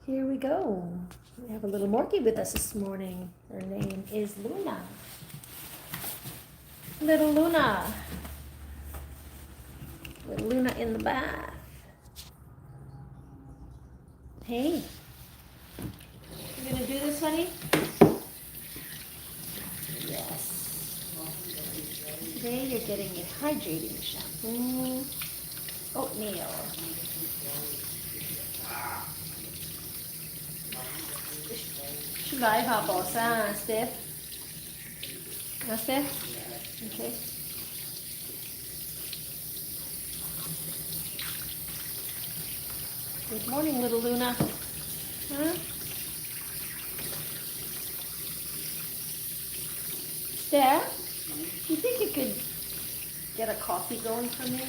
Here we go. We have a little Morkie with us this morning. Her name is Luna. Little Luna. Little Luna in the bath. Hey. You gonna do this, honey? Yes. Today you're getting a hydrating shampoo. Oatmeal. Should I have boss, Steph? Steph? Okay. Good morning, little Luna. Huh? Steph, you think you could get a coffee going for me?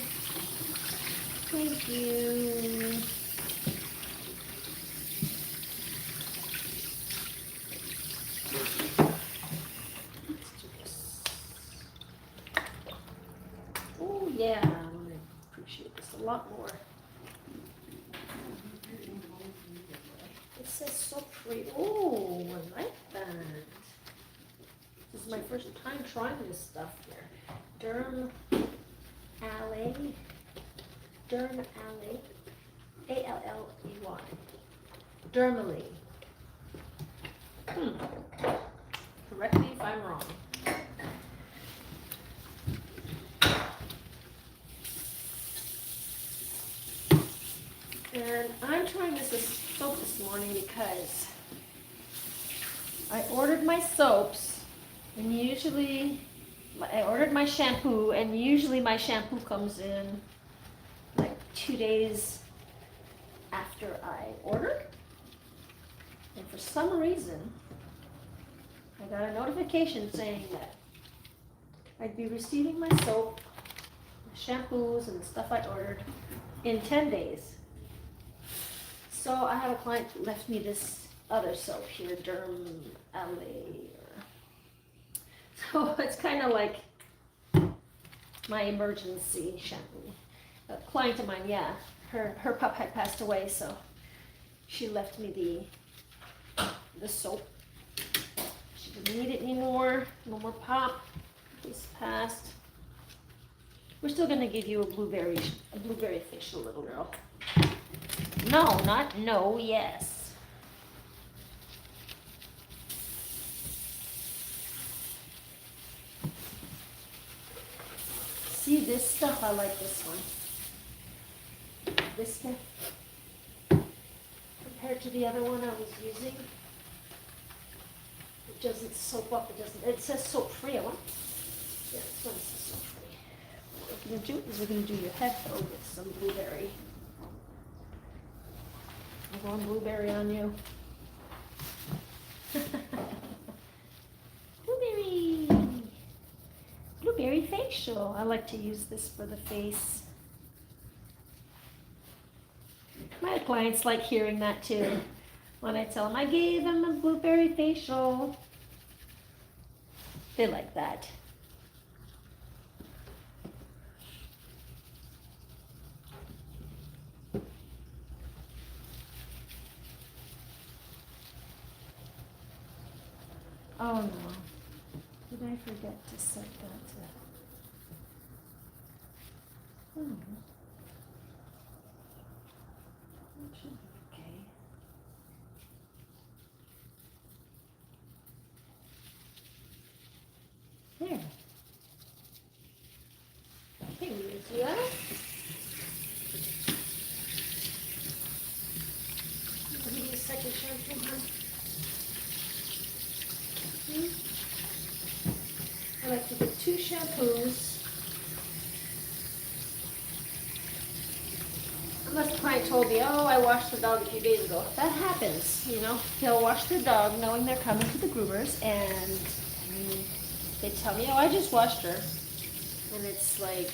Thank you. Oh yeah, I'm gonna appreciate this a lot more. It says so pretty. Oh, I like that. This is my first time trying this stuff here. Alley. A-L-L-E-Y. Dermally. Correct me if I'm wrong. And I'm trying this soap this morning because I ordered my soaps, and usually I ordered my shampoo, and usually my shampoo comes in like 2 days after I ordered. And for some reason, I got a notification saying that I'd be receiving my soap, my shampoos, and the stuff I ordered in 10 days. So I have a client who left me this other soap here, Dermally. So it's kind of like my emergency shampoo. A client of mine, yeah, her pup had passed away, so she left me the soap. She didn't need it anymore. No more pop. He's passed. We're still gonna give you a blueberry facial, little girl. No, not no, yes. See this stuff? I like this one. This one, compared to the other one I was using, it doesn't soap up. It says soap free. I want. Yeah, this one says soap free. What we're gonna do is we're gonna do your head though with some blueberry. I'm going blueberry on you. Blueberry facial. I like to use this for the face. My clients like hearing that too. When I tell them I gave them a blueberry facial, they like that. Oh no, did I forget to set that to? Oh, that should be okay. There. Okay, we do that. Let me use a second shampoo, huh? I like to get 2 shampoos. Unless the client told me, oh, I washed the dog a few days ago. That happens, you know. They'll wash their dog knowing they're coming to the groomers, and they tell me, oh, I just washed her. And it's like,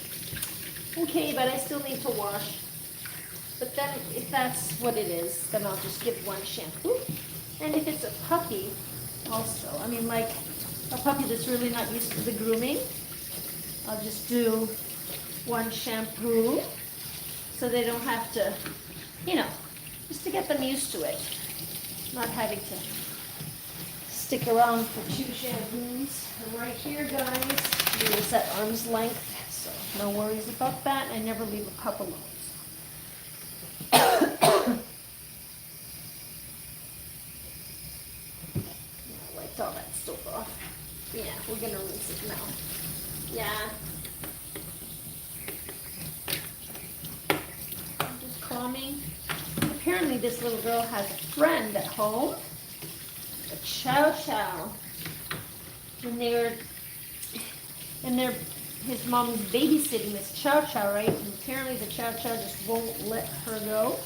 okay, but I still need to wash. But then if that's what it is, then I'll just give 1 shampoo. And if it's a puppy, also, I mean, like a puppy that's really not used to the grooming, I'll just do 1 shampoo so they don't have to, you know, just to get them used to it. not having to stick around for 2 shampoos. And right here, guys, is at arm's length, so no worries about that. I never leave a cup alone. Wiped all that soap off. Yeah, we're gonna rinse it now. Yeah. I'm just calming. Apparently this little girl has a friend at home, a Chow Chow. And his mom's babysitting this Chow Chow, right? And apparently the Chow Chow just won't let her go.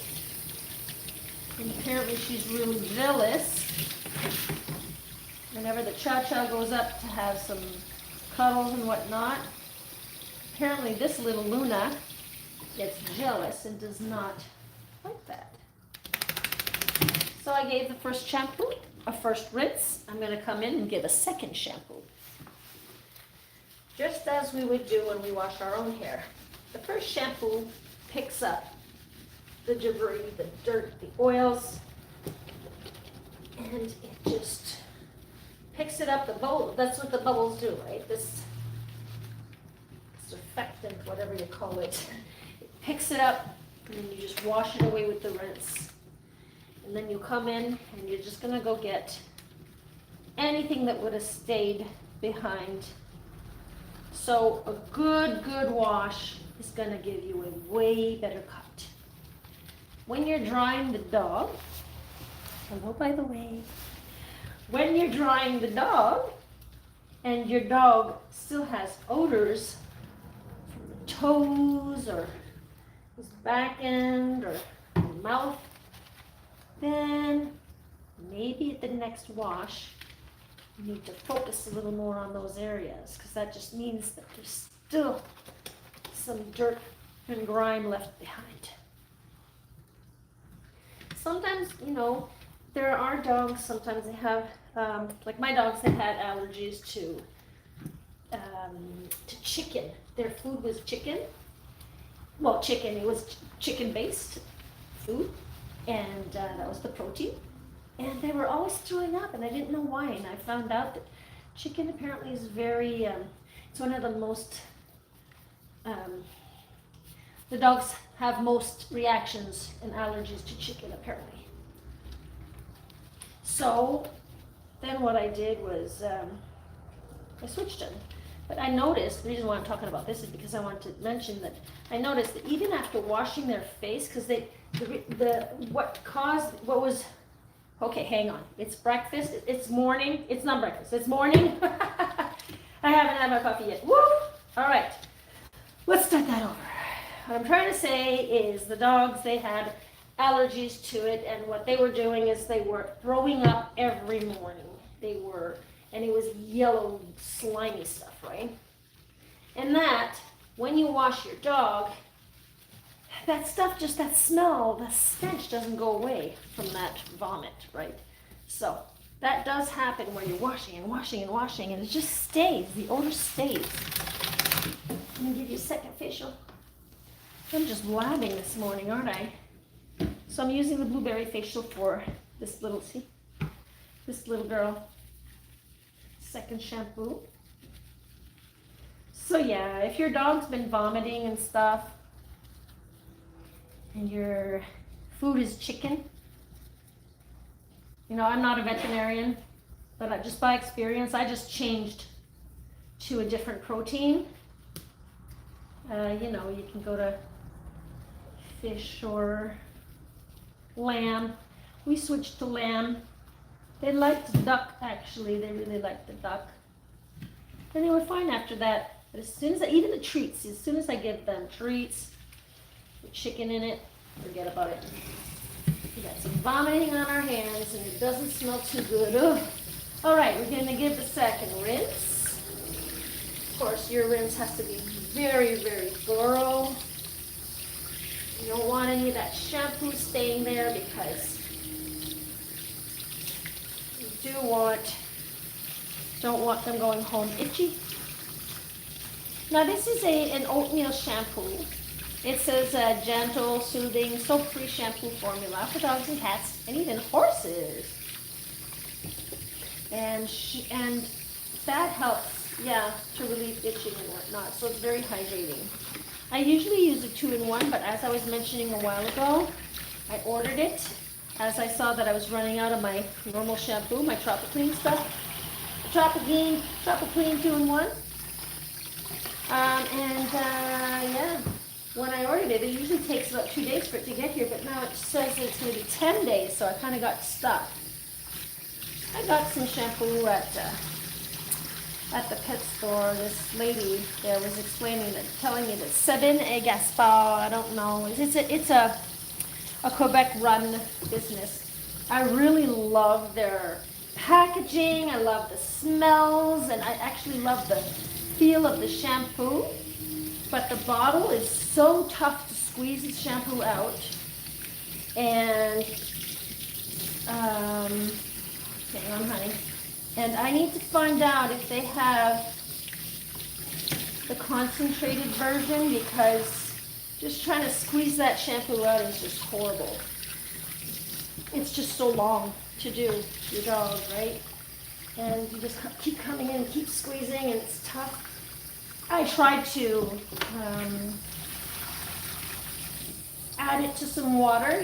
And apparently she's really jealous. Whenever the Chow Chow goes up to have some cuddles and whatnot, apparently this little Luna gets jealous and does not like that. So I gave the first shampoo a first rinse. I'm going to come in and give a second shampoo. Just as we would do when we wash our own hair. The first shampoo picks up the debris, the dirt, the oils, and it just picks it up, the bubble. That's what the bubbles do, right? This surfactant, whatever you call it. It picks it up, and then you just wash it away with the rinse. And then you come in, and you're just gonna go get anything that would have stayed behind. So a good wash is gonna give you a way better cut. When you're drying the dog, hello by the way, when you're drying the dog and your dog still has odors from the toes or his back end or mouth, then maybe at the next wash you need to focus a little more on those areas, because that just means that there's still some dirt and grime left behind. Sometimes, there are dogs, sometimes they have, like my dogs, they had allergies to chicken. Their food was chicken. Well, it was chicken-based food, and that was the protein. And they were always throwing up, and I didn't know why. And I found out that chicken apparently is very, it's one of the most, the dogs have most reactions and allergies to chicken, apparently. So then what I did was I switched them. But I noticed, the reason why I'm talking about this is because I wanted to mention that I noticed that even after washing their face, because okay, hang on. It's breakfast. It's morning. It's not breakfast. It's morning. I haven't had my coffee yet. Woo! All right. Let's start that over. What I'm trying to say is the dogs, they had allergies to it, and what they were doing is they were throwing up every morning. And it was yellow, slimy stuff, right? And that, when you wash your dog, that stuff, just that smell, the stench doesn't go away from that vomit, right? So that does happen where you're washing and washing and washing, and it just stays. The odor stays. Let me give you a second facial. I'm just blabbing this morning, aren't I? So I'm using the blueberry facial for this little girl. Second shampoo. So yeah, if your dog's been vomiting and stuff, and your food is chicken, I'm not a veterinarian, but just by experience, I just changed to a different protein. You can go to fish or lamb. We switched to lamb. They liked duck, actually. They really liked the duck. And they were fine after that. But as soon as even the treats, as soon as I give them treats with chicken in it, forget about it. We got some vomiting on our hands, and it doesn't smell too good. Ugh. All right, we're going to give the second rinse. Of course, your rinse has to be very, very thorough. You don't want any of that shampoo staying there, because you don't want them going home itchy. Now this is an oatmeal shampoo. It says gentle, soothing, soap-free shampoo formula for dogs and cats, and even horses. And that helps, yeah, to relieve itching and whatnot. So it's very hydrating. I usually use a 2-in-1, but as I was mentioning a while ago, I ordered it as I saw that I was running out of my normal shampoo, my Tropic Clean stuff. Tropic Clean 2-in-1. Yeah, when I ordered it, it usually takes about 2 days for it to get here, but now it says it's going to be 10 days, so I kind of got stuck. I got some shampoo at the pet store. This lady there was explaining it, telling me that Sabin et Gaspard, I don't know, it's a Quebec run business. I really love their packaging, I love the smells, and I actually love the feel of the shampoo, but the bottle is so tough to squeeze the shampoo out. And hang on, honey. And I need to find out if they have the concentrated version, because just trying to squeeze that shampoo out is just horrible. It's just so long to do your dog, right? And you just keep coming in, keep squeezing, and it's tough. I tried to add it to some water,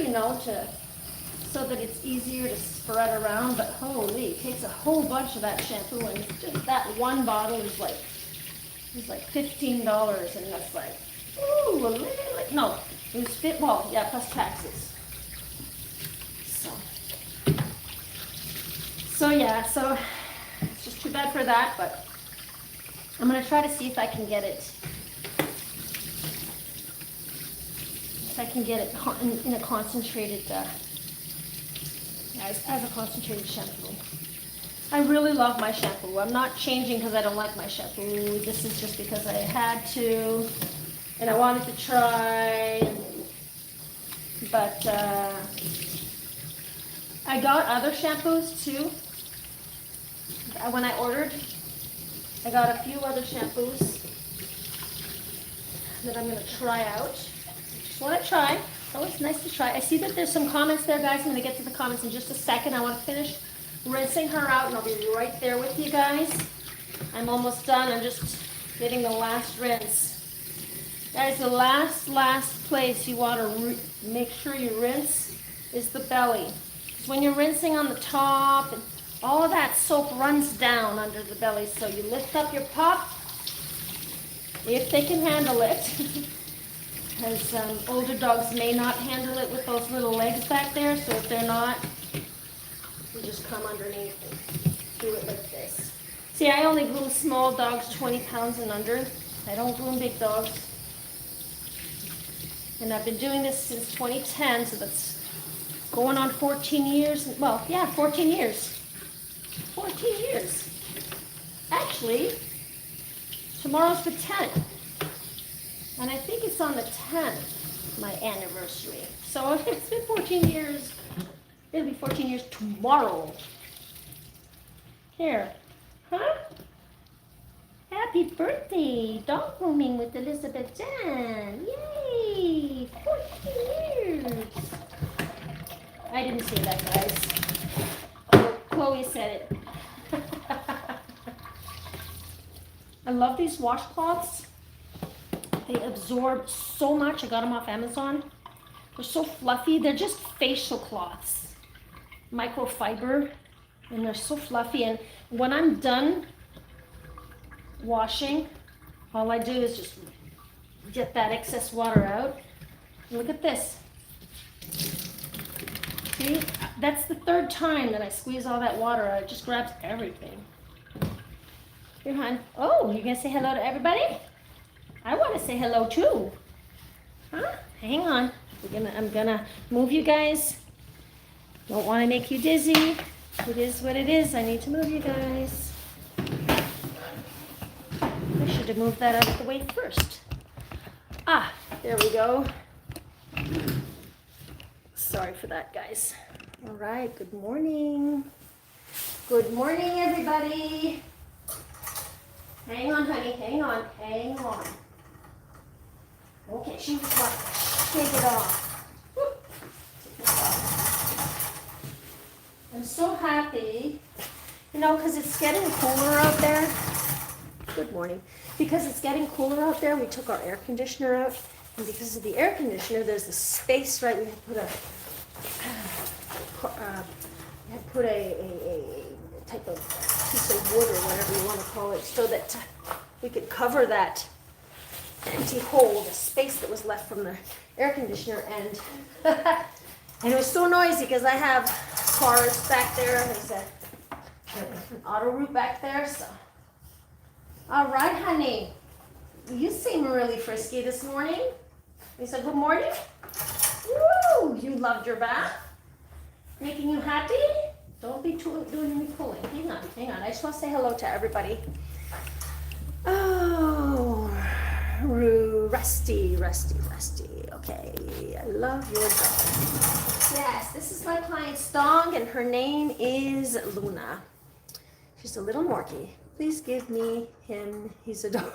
so that it's easier to spread around, but holy, it takes a whole bunch of that shampoo, and just that one bottle is like $15, and that's like, ooh, no, it was plus taxes. So yeah, so it's just too bad for that, but I'm gonna try to see if I can get it. In a concentrated, as a concentrated shampoo. I really love my shampoo. I'm not changing because I don't like my shampoo. This is just because I had to, and I wanted to try. But I got other shampoos too. When I ordered, I got a few other shampoos that I'm going to try out. Just want to try. It's always nice to try. I see that there's some comments there, guys. I'm going to get to the comments in just a second. I want to finish rinsing her out, and I'll be right there with you guys. I'm almost done. I'm just getting the last rinse. Guys, the last place you want to make sure you rinse is the belly. Because when you're rinsing on the top, and all of that soap runs down under the belly. So you lift up your pup, if they can handle it. Because older dogs may not handle it with those little legs back there. So if they're not, you just come underneath and do it like this. See, I only groom small dogs 20 pounds and under. I don't groom big dogs. And I've been doing this since 2010, so that's going on 14 years. Well, yeah, 14 years. 14 years. Actually, tomorrow's the 10th. And I think it's on the 10th, my anniversary. So it's been 14 years. It'll be 14 years tomorrow. Here. Huh? Happy birthday. Dog grooming with Elizabeth Jenn. Yay. 14 years. I didn't say that, guys. Chloe said it. I love these washcloths. They absorb so much. I got them off Amazon. They're so fluffy. They're just facial cloths. Microfiber. And they're so fluffy. And when I'm done washing, all I do is just get that excess water out. Look at this. See? That's the third time that I squeeze all that water out. It just grabs everything. Here, hon. Oh, you gonna say hello to everybody? I want to say hello too. Huh? Hang on. I'm gonna move you guys. Don't want to make you dizzy. It is what it is. I need to move you guys. I should have moved that out of the way first. Ah, there we go. Sorry for that, guys. All right, good morning. Good morning, everybody. Hang on, honey, hang on, hang on. Okay, she just wants to shake it off. Whoop. Take this off. I'm so happy, you know, because it's getting cooler out there. Good morning. Because it's getting cooler out there, we took our air conditioner out. And because of the air conditioner, there's a space, right? We had put a type of piece of wood or whatever you want to call it, so that we could cover that empty hole, the space that was left from the air conditioner. And and it was so noisy because I have cars back there. There's an auto route back there. So, all right, honey, you seem really frisky this morning. You said good morning. Woo! You loved your bath. Making you happy? Don't be doing any pulling. Hang on. I just want to say hello to everybody. Oh, Rusty. Okay, I love your dog. Yes, this is my client's dog, and her name is Luna. She's a little Morkie. Please give me him. He's a dog.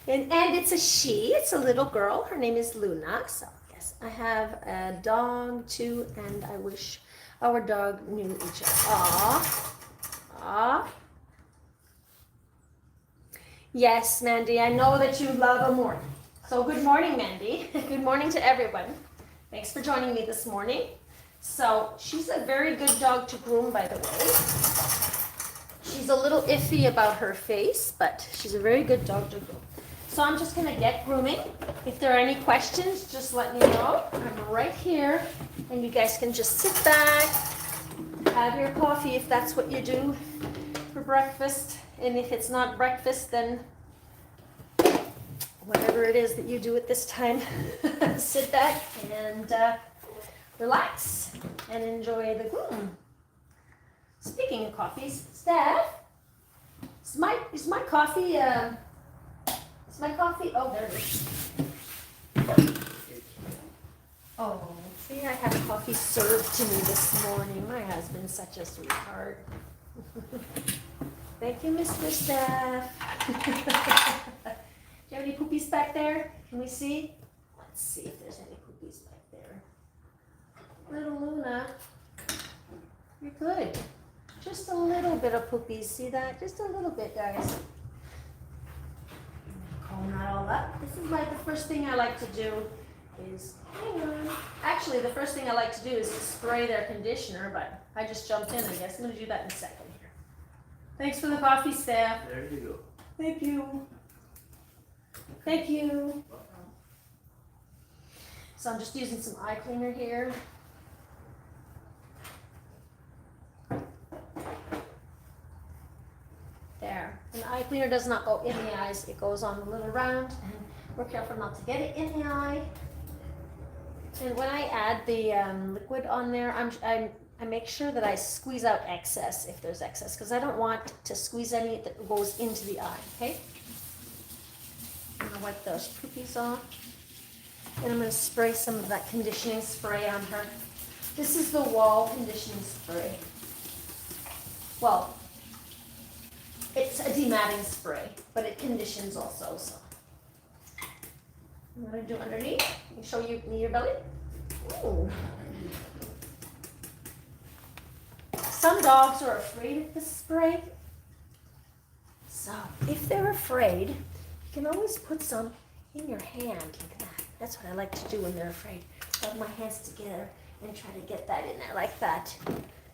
And it's a she. It's a little girl. Her name is Luna. So yes, I have a dog too, and I wish our dog knew each other. Aw. Yes, Mandy, I know that you love a morning. So good morning, Mandy. Good morning to everyone. Thanks for joining me this morning. So she's a very good dog to groom, by the way. She's a little iffy about her face, but she's a very good dog to groom. So I'm just going to get grooming. If there are any questions, just let me know. I'm right here, and you guys can just sit back, have your coffee if that's what you do for breakfast. And if it's not breakfast, then whatever it is that you do at this time, sit back and relax and enjoy the groom. Speaking of coffees, Steph, is my coffee? My coffee? Oh, there it is. Oh, see, I had coffee served to me this morning. My husband's such a sweetheart. Thank you, Mr. Steph. Do you have any poopies back there? Can we see? Let's see if there's any poopies back there. Little Luna, you're good. Just a little bit of poopies. See that? Just a little bit, guys. Comb that all up. This is like the first thing I like to do is, hang on. Actually, the first thing I like to do is to spray their conditioner, but I just jumped in, I guess. I'm going to do that in a second here. Thanks for the coffee, Steph. There you go. Thank you. Thank you. So I'm just using some eye cleaner here. There. And the eye cleaner does not go in the eyes. It goes on the little round, and we're careful not to get it in the eye. And when I add the liquid on there, I make sure that I squeeze out excess if there's excess, because I don't want to squeeze any that goes into the eye, okay? I'm going to wipe those poopies off. And I'm going to spray some of that conditioning spray on her. This is the Wall conditioning spray. Well, it's a dematting spray, but it conditions also, so. I'm going to do underneath. Let me show you your belly. Ooh. Some dogs are afraid of the spray. So if they're afraid, you can always put some in your hand like that. That's what I like to do when they're afraid. Rub my hands together and try to get that in there like that.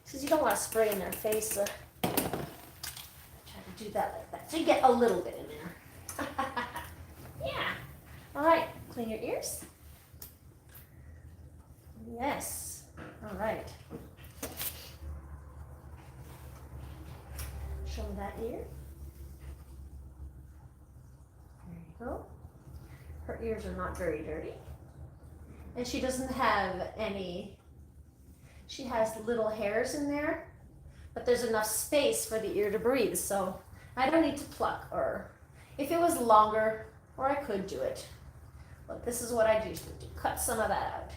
Because you don't want to spray in their face. So try to do that like that. So you get a little bit in there. Yeah. All right. Clean your ears. Yes. All right. Show me that ear. There you go. Her ears are not very dirty. And she doesn't have any, she has little hairs in there, but there's enough space for the ear to breathe, so I don't need to pluck, or if it was longer, or I could do it. But this is what I usually do, cut some of that out.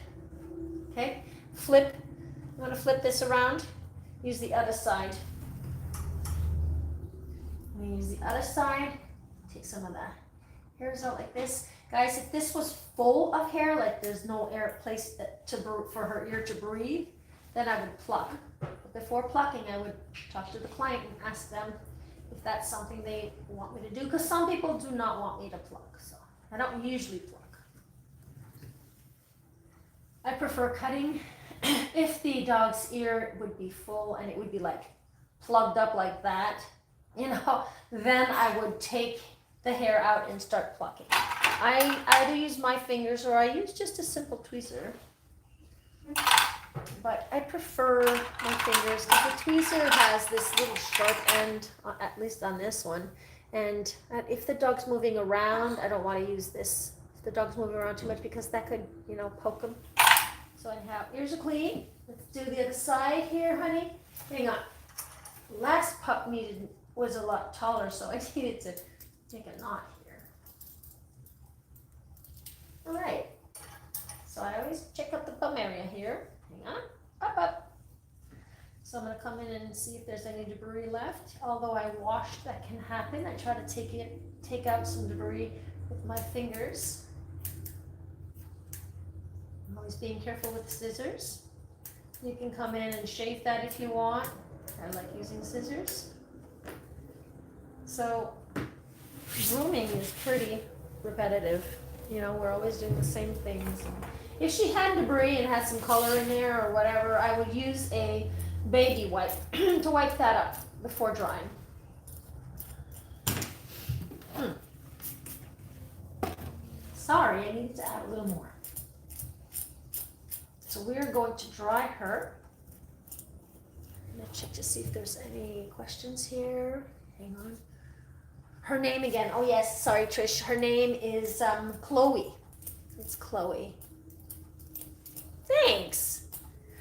Okay, flip, I'm gonna flip this around, use the other side. I'm gonna use the other side, take some of the hairs out like this. Guys, if this was full of hair, like there's no air place for her ear to breathe, then I would pluck. But before plucking, I would talk to the client and ask them if that's something they want me to do, because some people do not want me to pluck, so I don't usually pluck. I prefer cutting if the dog's ear would be full and it would be like plugged up like that, you know, then I would take the hair out and start plucking. I either use my fingers or I use just a simple tweezer. But I prefer my fingers because the tweezer has this little sharp end, at least on this one. And if the dog's moving around, I don't want to use this. If the dog's moving around too much, because that could, you know, poke them. So anyhow, ears are clean. Let's do the other side here, honey. Hang on. Last pup was a lot taller, so I needed to take a knot here. All right. So I always check out the bum area here. Hang on. Up. So I'm going to come in and see if there's any debris left. Although I washed, that can happen. I try to take out some debris with my fingers. I'm always being careful with scissors. You can come in and shave that if you want. I like using scissors. So grooming is pretty repetitive. You know, we're always doing the same things. If she had debris and had some color in there or whatever, I would use a baby wipe to wipe that up before drying. Sorry, I needed to add a little more. So we're going to dry her. I'm going to check to see if there's any questions here. Hang on. Her name again. Oh yes, sorry Trish. Her name is Chloe. It's Chloe. Thanks.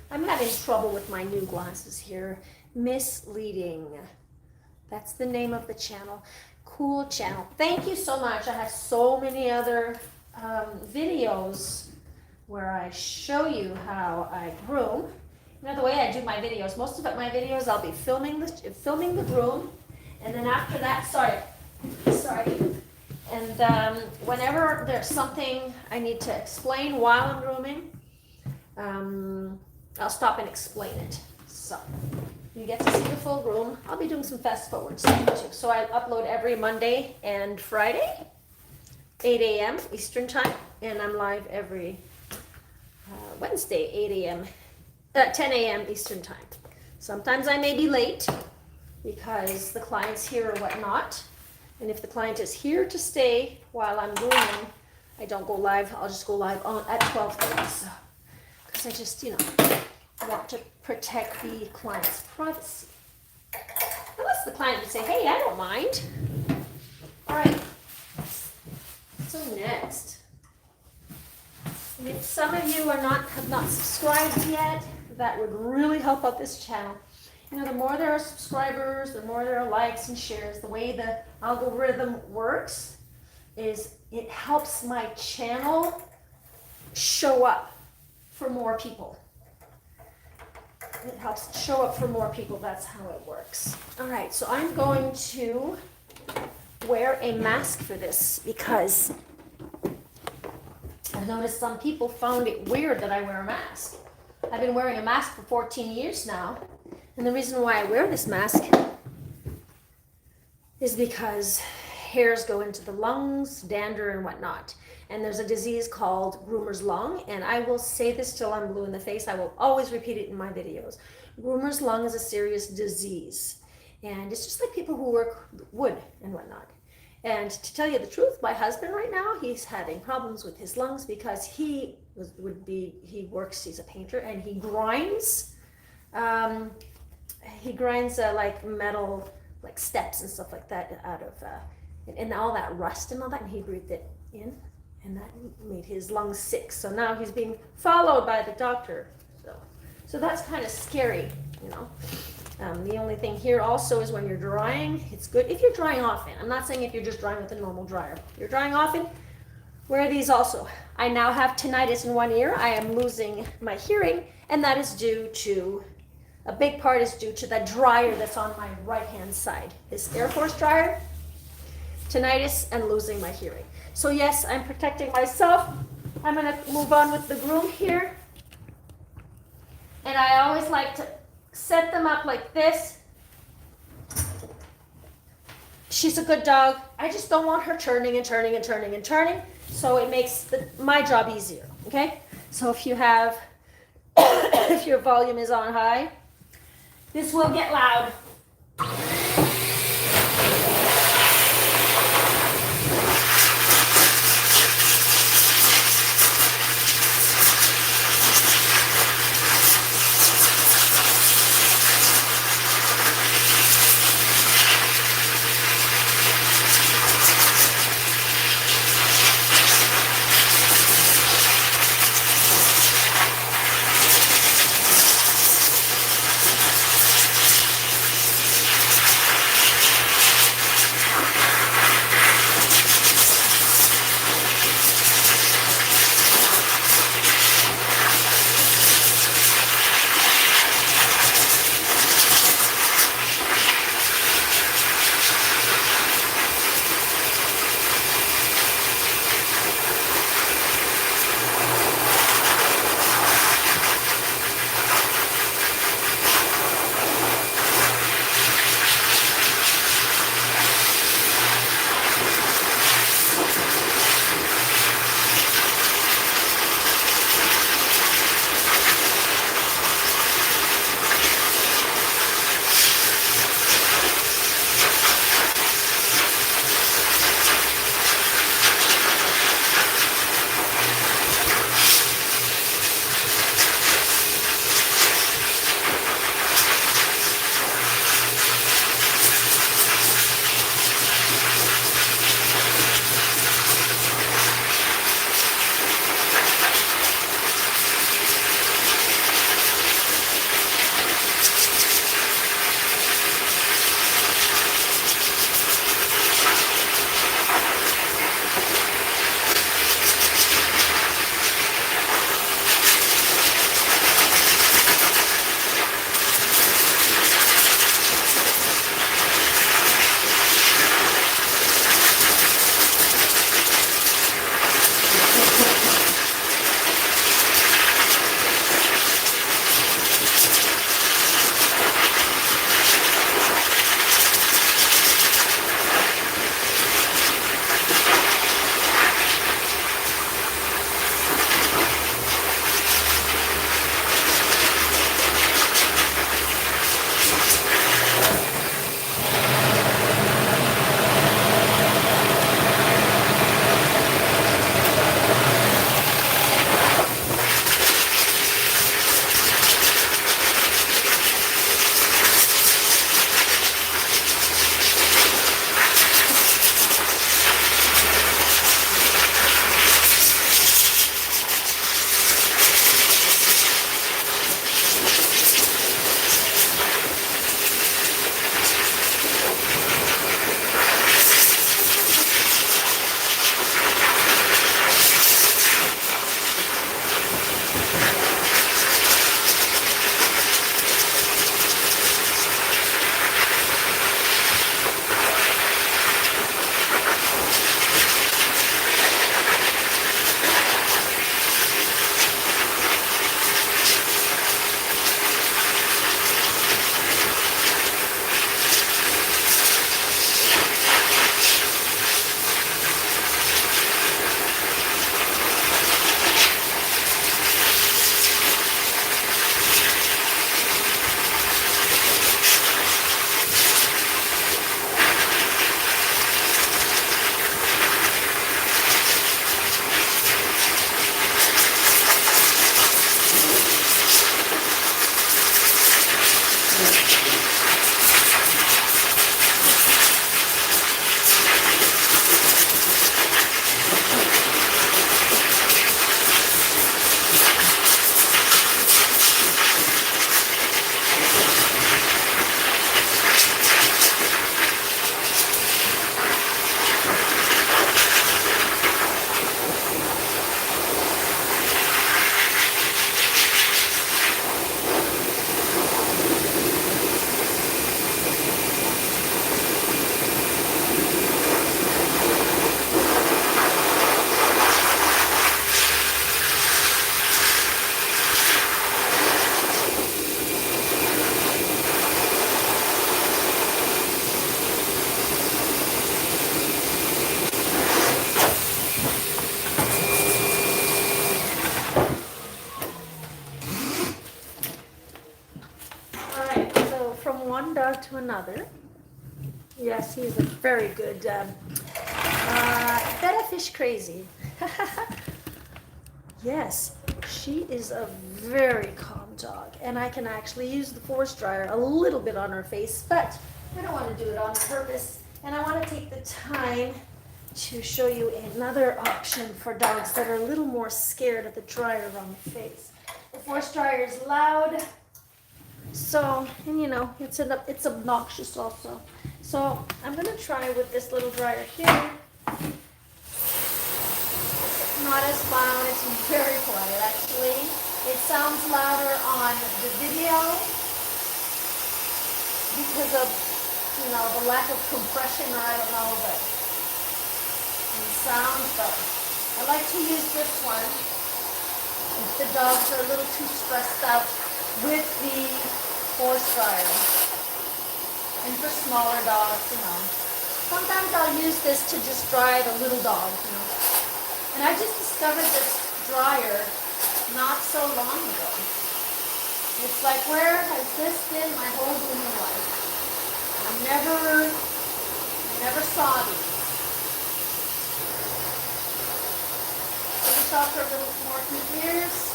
I'm having trouble with my new glasses here. Misleading. That's the name of the channel. Cool channel. Thank you so much. I have so many other videos where I show you how I groom. You know the way I do my videos. Most of my videos I'll be filming the groom, and then after that, sorry. And whenever there's something I need to explain while I'm grooming, I'll stop and explain it. So you get to see the full groom. I'll be doing some fast forward stuff too. So I upload every Monday and Friday, 8 a.m. Eastern time, and I'm live every Wednesday, 10 a.m. Eastern time. Sometimes I may be late because the client's here or whatnot. And if the client is here to stay while I'm grooming, I don't go live. I'll just go live at 12:30. So, because I just, you know, want to protect the client's privacy. Unless the client would say, hey, I don't mind. All right. So next, if some of you have not subscribed yet, that would really help out this channel. You know, the more there are subscribers, the more there are likes and shares. The way the algorithm works is it helps my channel show up for more people. It helps show up for more people. That's how it works. All right, so I'm going to wear a mask for this because I've noticed some people found it weird that I wear a mask. I've been wearing a mask for 14 years now. And the reason why I wear this mask is because hairs go into the lungs, dander and whatnot. And there's a disease called groomer's lung. And I will say this till I'm blue in the face. I will always repeat it in my videos. Groomer's lung is a serious disease. And it's just like people who work wood and whatnot. And to tell you the truth, my husband right now, he's having problems with his lungs because he works, he's a painter, and he grinds. Like metal, like steps and stuff like that out of, and all that rust and all that, and he breathed it in, and that made his lungs sick. So now he's being followed by the doctor. So that's kind of scary, you know. The only thing here also is when you're drying, it's good if you're drying often. I'm not saying if you're just drying with a normal dryer. If you're drying often, wear these also. I now have tinnitus in one ear. I am losing my hearing, and that is due to, a big part is due to the dryer that's on my right-hand side. This Air Force dryer, tinnitus, and losing my hearing. So yes, I'm protecting myself. I'm gonna move on with the Groom here. And I always like to set them up like this. She's a good dog. I just don't want her turning and turning and turning and turning. So it makes my job easier, okay? So if you have, if your volume is on high, this will get loud. from one dog to another. Yes, he's a very good feta fish crazy. Yes, she is a very calm dog, and I can actually use the force dryer a little bit on her face, but I don't want to do it on purpose, and I want to take the time to show you another option for dogs that are a little more scared of the dryer on the face. The force dryer is loud, so, and you know, it's obnoxious also. So I'm going to try with this little dryer here. It's not as loud, it's very quiet actually. It sounds louder on the video because of, you know, the lack of compression, or I don't know, but the sound, but I like to use this one if the dogs are a little too stressed out with the force dryer. And for smaller dogs, you know. Sometimes I'll use this to just dry the little dog, you know. And I just discovered this dryer not so long ago. It's like, where has this been my whole blooming life? I never saw these. Finish off her little more ears.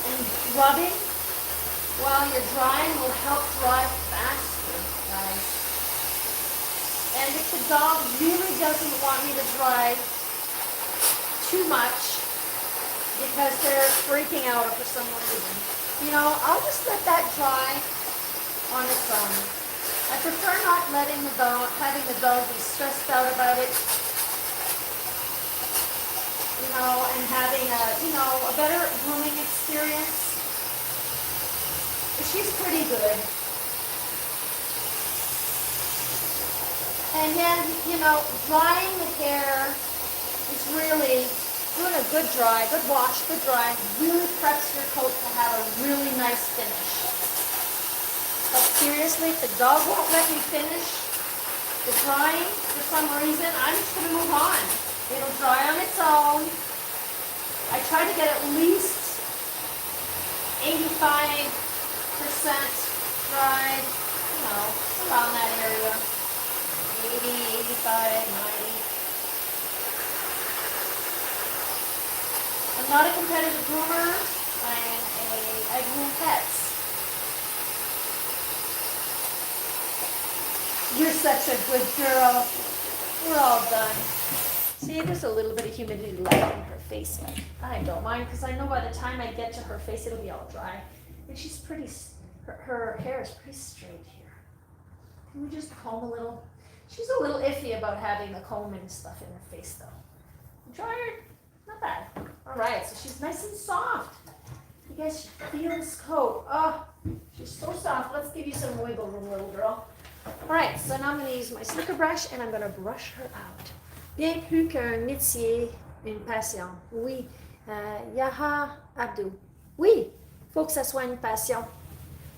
And rubbing while you're drying will help dry faster, guys. And if the dog really doesn't want me to dry too much because they're freaking out for some reason, you know, I'll just let that dry on its own. I prefer not having the dog be stressed out about it, you know, and having a better grooming experience. She's pretty good. And then, you know, drying the hair is really doing a good dry, good wash, good dry, really preps your coat to have a really nice finish. But seriously, if the dog won't let me finish the drying for some reason, I'm just going to move on. It'll dry on its own. I try to get at least 85% dried, you know, around that area. 80, 85, 90. I'm not a competitive groomer. I groom pets. You're such a good girl. We're all done. See, there's a little bit of humidity left on her face, but I don't mind because I know by the time I get to her face, it'll be all dry. And she's pretty, her hair is pretty straight here. Can we just comb a little? She's a little iffy about having the comb and stuff in her face, though. Dryer, not bad. All right, so she's nice and soft. You guys should feel this coat. Oh, she's so soft. Let's give you some wiggle room, little girl. All right, so now I'm going to use my slicker brush and I'm going to brush her out. Bien plus qu'un métier, une passion. Oui, Yaha Abdou. Oui, il faut que ça soit une passion.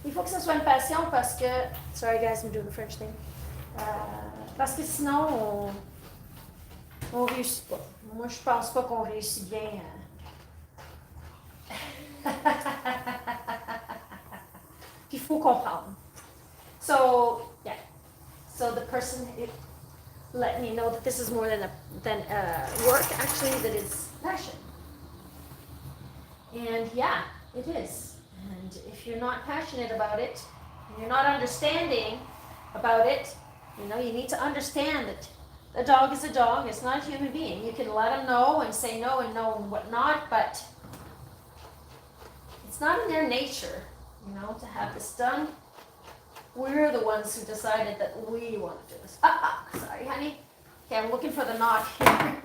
Il faut que ça soit une passion parce que, sorry guys, I'm doing the French thing. Parce que sinon, on réussit pas. Moi, je pense pas qu'on réussit bien. Il faut comprendre. So, yeah. So the person let me know that this is more than work, actually, that is passion. And yeah, it is. And if you're not passionate about it, and you're not understanding about it, you know, you need to understand that a dog is a dog. It's not a human being. You can let them know and say no and whatnot, but it's not in their nature, you know, to have this done. We're the ones who decided that we want to do this. Sorry, honey. Okay, I'm looking for the knot here.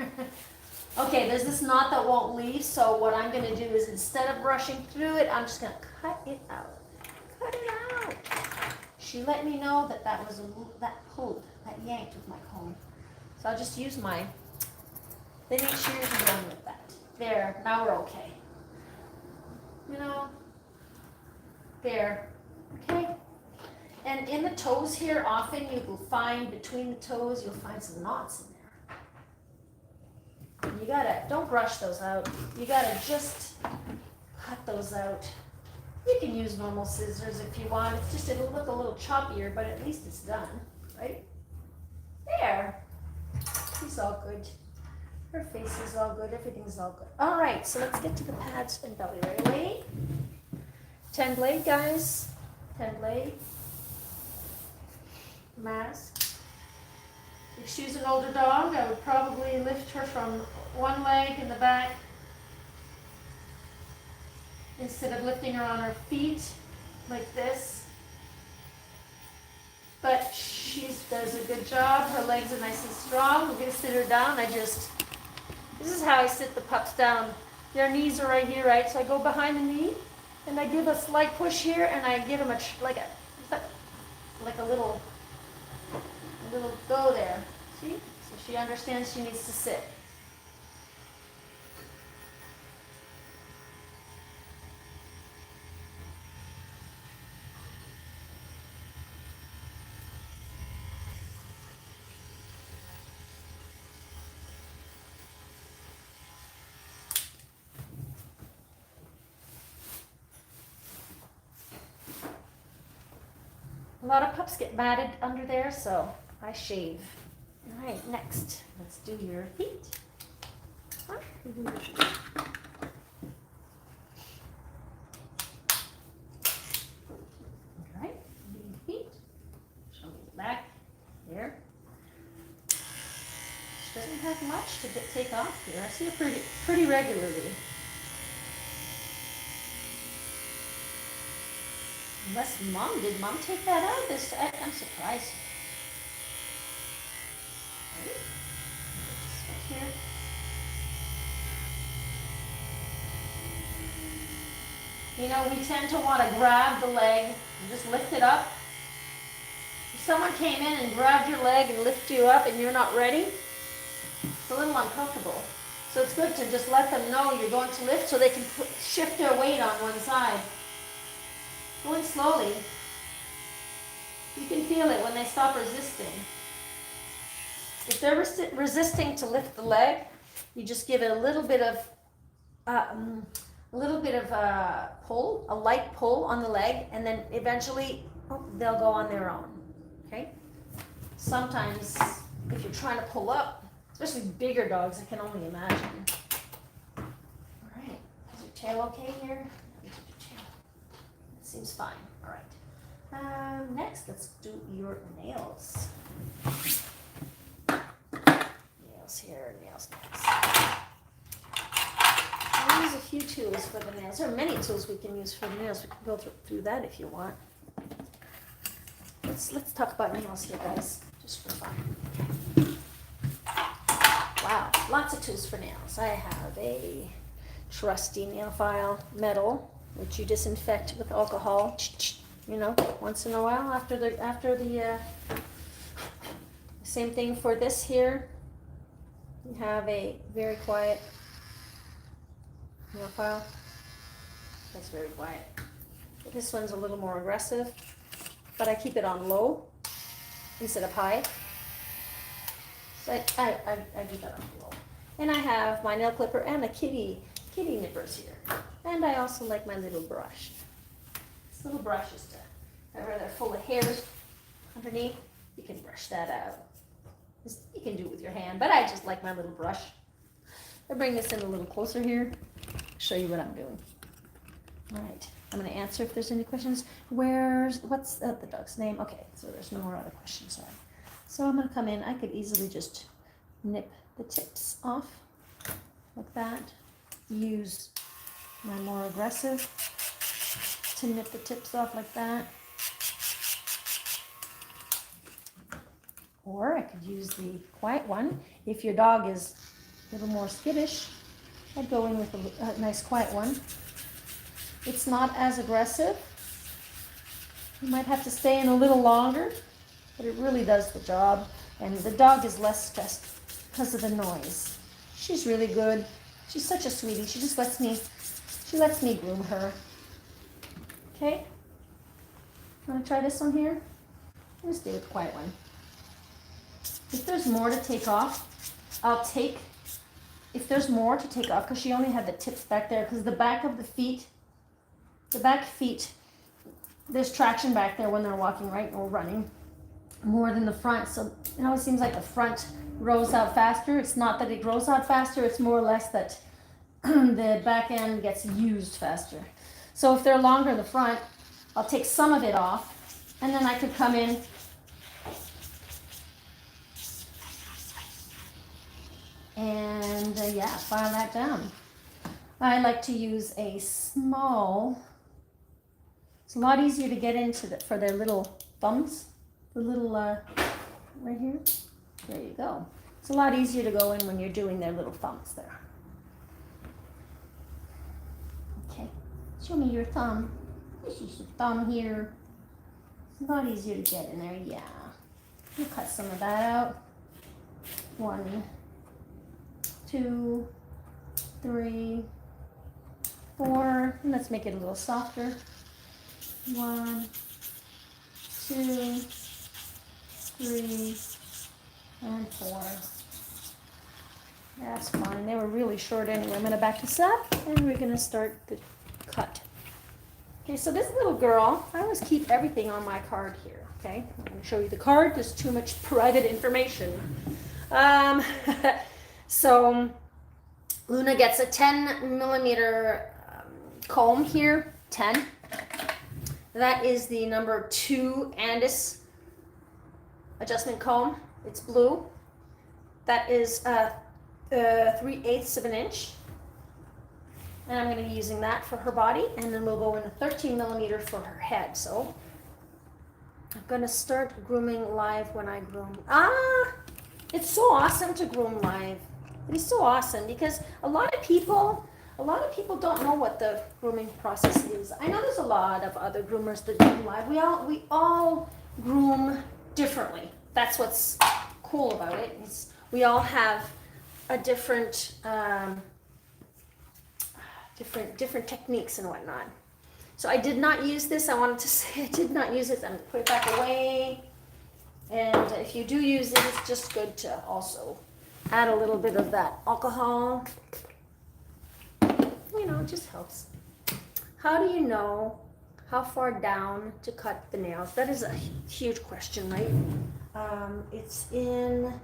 Okay, there's this knot that won't leave, so what I'm going to do is instead of brushing through it, I'm just going to cut it out. Cut it out. She let me know that that pulled, that yanked with my comb. So I'll just use my thinning shears and run with that. There, now we're okay. You know, there, okay? And in the toes here, often you will find, between the toes, you'll find some knots in there. And you gotta, don't brush those out. You gotta just cut those out. You can use normal scissors if you want. It's just, it'll look a little choppier, but at least it's done, right? There. She's all good. Her face is all good. Everything's all good. All right, so let's get to the pads and belly right away. 10 blade, guys. 10 blade. Mask. If she's an older dog, I would probably lift her from one leg in the back instead of lifting her on her feet like this. But she does a good job. Her legs are nice and strong. We're going to sit her down. This is how I sit the pups down. Their knees are right here, right? So I go behind the knee and I give a slight push here and I give them like a little go there. See? So she understands she needs to sit. A lot of pups get matted under there, so I shave. All right, next, let's do your feet. Huh? Do your feet. All right, do your feet. Show me the back. There. She doesn't have much to take off here. I see her pretty regularly. Unless did Mom take that out? I'm surprised. Here. You know, we tend to want to grab the leg and just lift it up. If someone came in and grabbed your leg and lifted you up and you're not ready, it's a little uncomfortable. So it's good to just let them know you're going to lift so they can shift their weight on one side. Going slowly. You can feel it when they stop resisting. If they're resisting to lift the leg, you just give it a little bit of pull, a light pull on the leg, and then eventually they'll go on their own. Okay. Sometimes if you're trying to pull up, especially bigger dogs, I can only imagine. All right. Is your tail okay here? Seems fine. All right. Next, let's do your nails. Nails here, nails next. I'll use a few tools for the nails. There are many tools we can use for the nails. We can go through that if you want. Let's talk about nails here, guys, just for fun. Wow, lots of tools for nails. I have a trusty nail file, metal, which you disinfect with alcohol, you know, once in a while after the same thing for this here. You have a very quiet nail file. That's very quiet. This one's a little more aggressive, but I keep it on low instead of high. So I do that on low. And I have my nail clipper and a kitty nippers here. And I also like my little brush. This little brush is whenever they're full of hairs underneath, you can brush that out. You can do it with your hand, but I just like my little brush. I bring this in a little closer here, show you what I'm doing. All right, I'm going to answer if there's any questions. What's the dog's name? Okay, so there's no more other questions. All right. So I'm going to come in. I could easily just nip the tips off like that. Use my more aggressive to nip the tips off like that. Or I could use the quiet one. If your dog is a little more skittish, I'd go in with a nice quiet one. It's not as aggressive. You might have to stay in a little longer, but it really does the job. And the dog is less stressed because of the noise. She's really good. She's such a sweetie. She just lets me groom her. Okay? Want to try this one here? Let's do the quiet one. If there's more to take off, if there's more to take off, because she only had the tips back there, because the back of the feet The back feet, there's traction back there when they're walking, right, or running, more than the front. So it always seems like the front grows out faster. It's not that it grows out faster, it's more or less that the back end gets used faster. So if they're longer in the front, I'll take some of it off, and then I could come in and yeah, file that down. I like to use a small, it's a lot easier to get into for their little thumbs, the little, right here, there you go. It's a lot easier to go in when you're doing their little thumbs there. Okay, show me your thumb. This is your thumb here. It's a lot easier to get in there, yeah. We'll cut some of that out. 1, 2, 3, 4, and let's make it a little softer. 1, 2, 3, and 4. That's fine. They were really short anyway. I'm going to back this up, and we're going to start the cut. Okay, so this little girl, I always keep everything on my card here, okay? I'm going to show you the card. There's too much private information. So Luna gets a 10 millimeter comb here, 10. That is the number 2 Andis adjustment comb. It's blue. That is 3/8 of an inch. And I'm going to be using that for her body, and then we'll go in a 13 millimeter for her head. So I'm going to start grooming live when I groom. It's so awesome to groom live. It is so awesome because a lot of people don't know what the grooming process is. I know there's a lot of other groomers that do live. We all groom differently. That's what's cool about it. We all have a different different techniques and whatnot. So I did not use this. I wanted to say I did not use it. I'm going to put it back away. And if you do use it, it's just good to also add a little bit of that alcohol. You know, it just helps. How do you know how far down to cut the nails? That is a huge question, right? It's in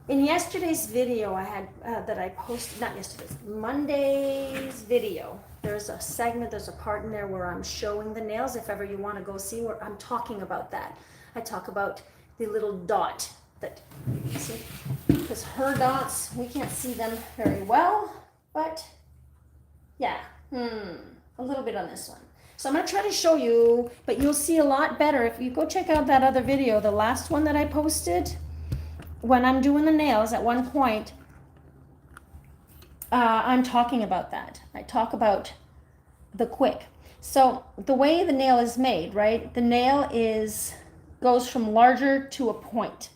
yesterday's video I had that I posted, not yesterday's, Monday's video. There's a segment, there's a part in there where I'm showing the nails. If ever you want to go see where I'm talking about that. I talk about the little dot that, see, because her dots, we can't see them very well, but yeah, a little bit on this one. So I'm going to try to show you, but you'll see a lot better if you go check out that other video, the last one that I posted. When I'm doing the nails at one point, I'm talking about that. I talk about the quick. So the way the nail is made, right? The nail goes from larger to a point.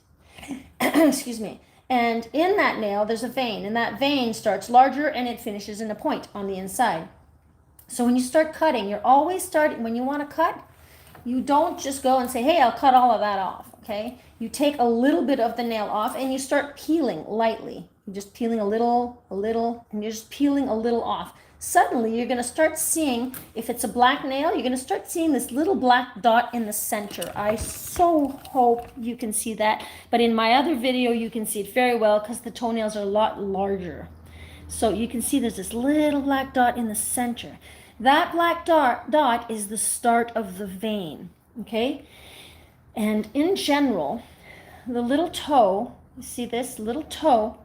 Excuse me. And in that nail, there's a vein, and that vein starts larger and it finishes in a point on the inside. So when you start cutting, you're always starting, when you want to cut, you don't just go and say, hey, I'll cut all of that off, okay? You take a little bit of the nail off and you start peeling lightly. You're just peeling a little, and you're just peeling a little off. Suddenly, you're going to start seeing, if it's a black nail, you're going to start seeing this little black dot in the center. I so hope you can see that. But in my other video, you can see it very well because the toenails are a lot larger. So you can see there's this little black dot in the center. That black dot is the start of the vein, okay? And in general, the little toe, you see this little toe,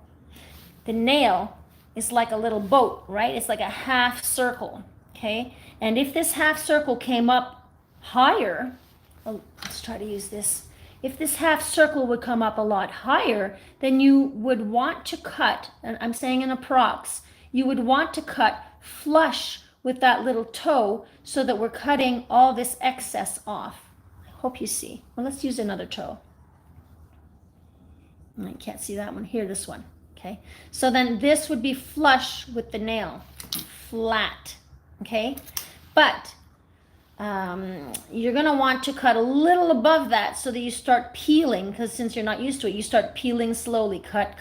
the nail is like a little boat, right? It's like a half circle, okay? And if this half circle came up higher, let's try to use this. If this half circle would come up a lot higher, then you would want to cut, and I'm saying in approx, you would want to cut flush with that little toe so that we're cutting all this excess off. I hope you see. Well, let's use another toe. I can't see that one. Here, this one. Okay, so then this would be flush with the nail, flat, okay? But you're gonna want to cut a little above that so that you start peeling, because since you're not used to it, you start peeling slowly, cut,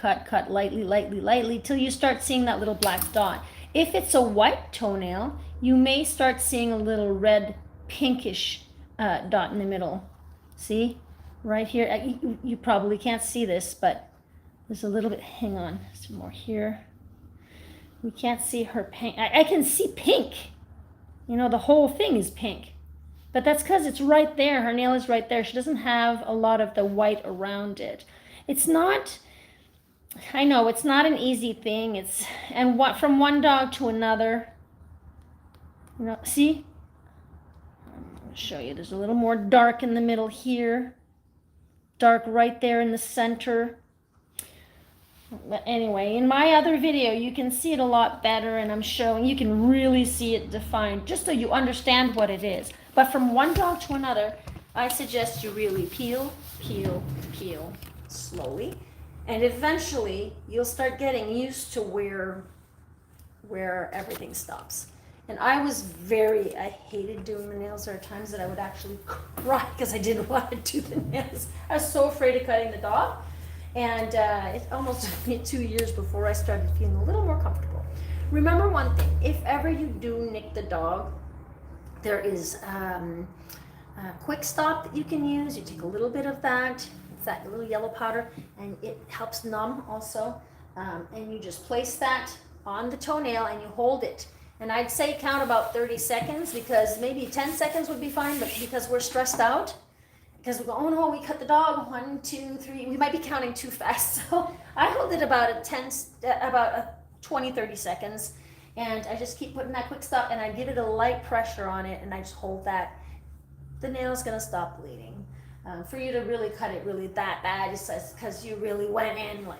lightly, till you start seeing that little black dot. If it's a white toenail, you may start seeing a little red pinkish dot in the middle. See? Right here. You probably can't see this, but there's a little bit. Hang on. Some more here. We can't see her pink. I can see pink. You know, the whole thing is pink. But that's because it's right there. Her nail is right there. She doesn't have a lot of the white around it. It's not, I know, it's not an easy thing. And what from one dog to another. You know, see? I'm going to show you. There's a little more dark in the middle here. Dark right there in the center. But anyway, in my other video, you can see it a lot better, and I'm showing, you can really see it defined, just so you understand what it is. But from one dog to another, I suggest you really peel, peel, peel slowly, and eventually you'll start getting used to where everything stops. And I hated doing the nails. There are times that I would actually cry because I didn't want to do the nails. I was so afraid of cutting the dog. And it almost took me 2 years before I started feeling a little more comfortable. Remember one thing, if ever you do nick the dog, there is a quick stop that you can use. You take a little bit of that, it's that little yellow powder, and it helps numb also. And you just place that on the toenail and you hold it. And I'd say count about 30 seconds, because maybe 10 seconds would be fine, but because we're stressed out, because we go, oh no, we cut the dog, 1, 2, 3, we might be counting too fast. So I hold it about 20, 30 seconds, and I just keep putting that quick stop, and I give it a light pressure on it, and I just hold that. The nail's gonna stop bleeding. For you to really cut it really that bad, it's because you really went in like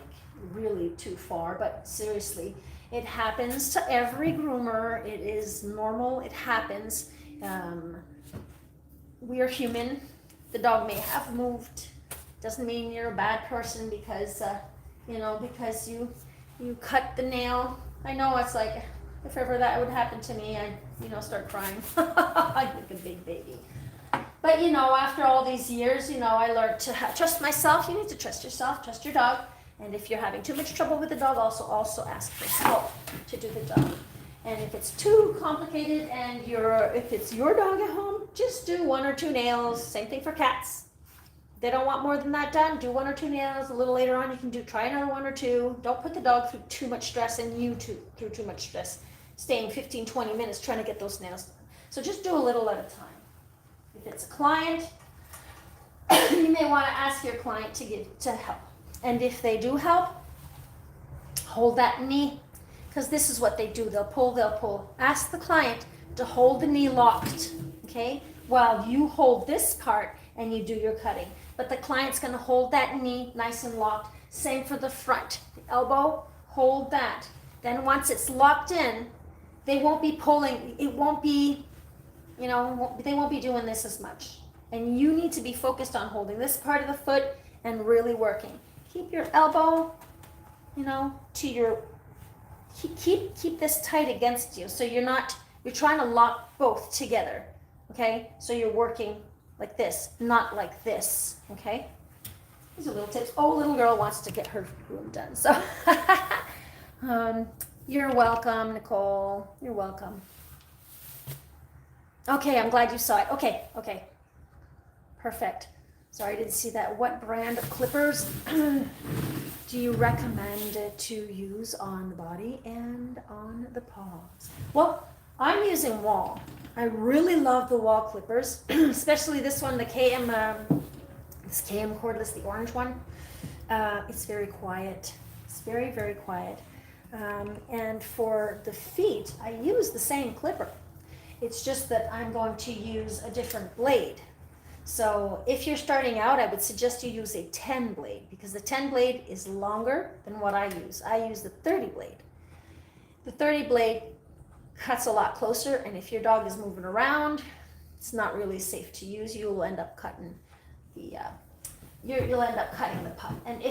really too far, but seriously, it happens to every groomer. It is normal, it happens. We are human. The dog may have moved. Doesn't mean you're a bad person because, because you cut the nail. I know it's like, if ever that would happen to me, I'd, start crying. I'd like a big baby. But, after all these years, I learned to trust myself. You need to trust yourself, trust your dog. And if you're having too much trouble with the dog, also ask for help to do the dog. And if it's too complicated and if it's your dog at home, just do 1 or 2 nails. Same thing for cats. They don't want more than that done. Do 1 or 2 nails. A little later on, you can try another 1 or 2. Don't put the dog through too much stress, and you too through too much stress, staying 15, 20 minutes trying to get those nails done. So just do a little at a time. If it's a client, you may want to ask your client to help. And if they do help, hold that knee. Because this is what they do. They'll pull. Ask the client to hold the knee locked, okay? While you hold this part and you do your cutting. But the client's gonna hold that knee nice and locked. Same for the front. The elbow, hold that. Then once it's locked in, they won't be pulling. It won't be, they won't be doing this as much. And you need to be focused on holding this part of the foot and really working. Keep your elbow, to your, keep this tight against you. So you're trying to lock both together, okay? So you're working like this, not like this, okay? These are little tips. Oh, little girl wants to get her room done. So you're welcome, Nicole. You're welcome. Okay, I'm glad you saw it. Okay. Perfect. Sorry, I didn't see that. What brand of clippers do you recommend to use on the body and on the paws? Well, I'm using Wall. I really love the Wall clippers, especially this one, the this KM cordless, the orange one. It's very quiet. It's very, very quiet. And for the feet, I use the same clipper. It's just that I'm going to use a different blade. So if you're starting out, I would suggest you use a 10 blade, because the 10 blade is longer than what I use. I use the 30 blade. The 30 blade cuts a lot closer, and if your dog is moving around, it's not really safe to use. You'll end up cutting you'll end up cutting the pup. And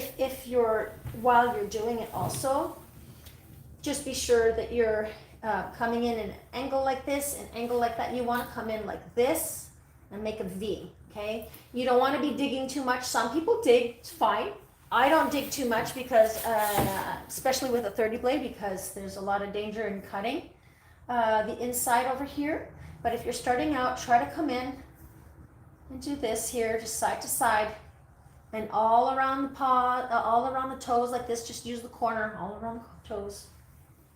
while you're doing it also, just be sure that you're coming in an angle like this, an angle like that. You want to come in like this and make a V. Okay, you don't want to be digging too much. Some people dig, it's fine. I don't dig too much because, especially with a 30 blade, because there's a lot of danger in cutting. the inside over here. But if you're starting out, try to come in and do this here, just side to side, and all around the paw, all around the toes like this. Just use the corner all around the toes.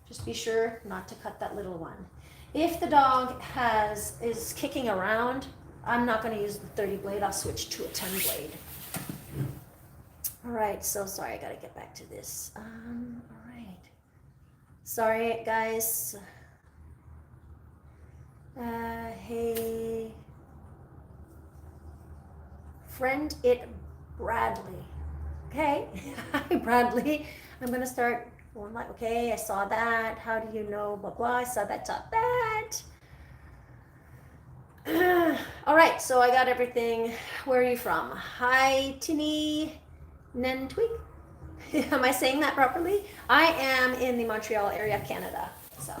Just be sure not to cut that little one. If the dog is kicking around, I'm not going to use the 30 blade. I'll switch to a 10 blade. All right, so sorry, I got to get back to this. All right. Sorry, guys. Hey. Friend it Bradley. Okay. Hi, Bradley. I'm going to start going like, okay, I saw that. How do you know? Blah, blah. I saw that, top that. All right, so I got everything. Where are you from? Hi, Tini Nentwig. Am I saying that properly? I am in the Montreal area, Canada. So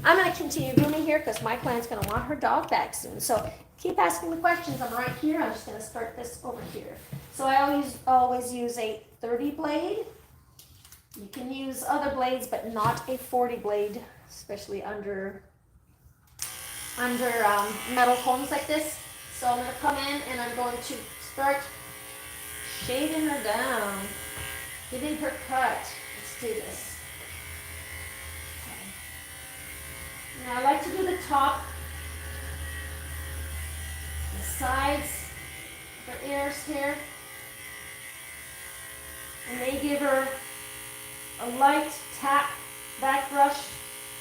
I'm going to continue grooming here because my client's going to want her dog back soon. So keep asking the questions. I'm right here. I'm just going to start this over here. So I always use a 30 blade. You can use other blades, but not a 40 blade, especially under metal combs like this. So I'm going to come in and I'm going to start shaving her down, getting her cut. Let's do this. Okay. Now I like to do the top, the sides, her ears here. And they give her a light tap, back brush,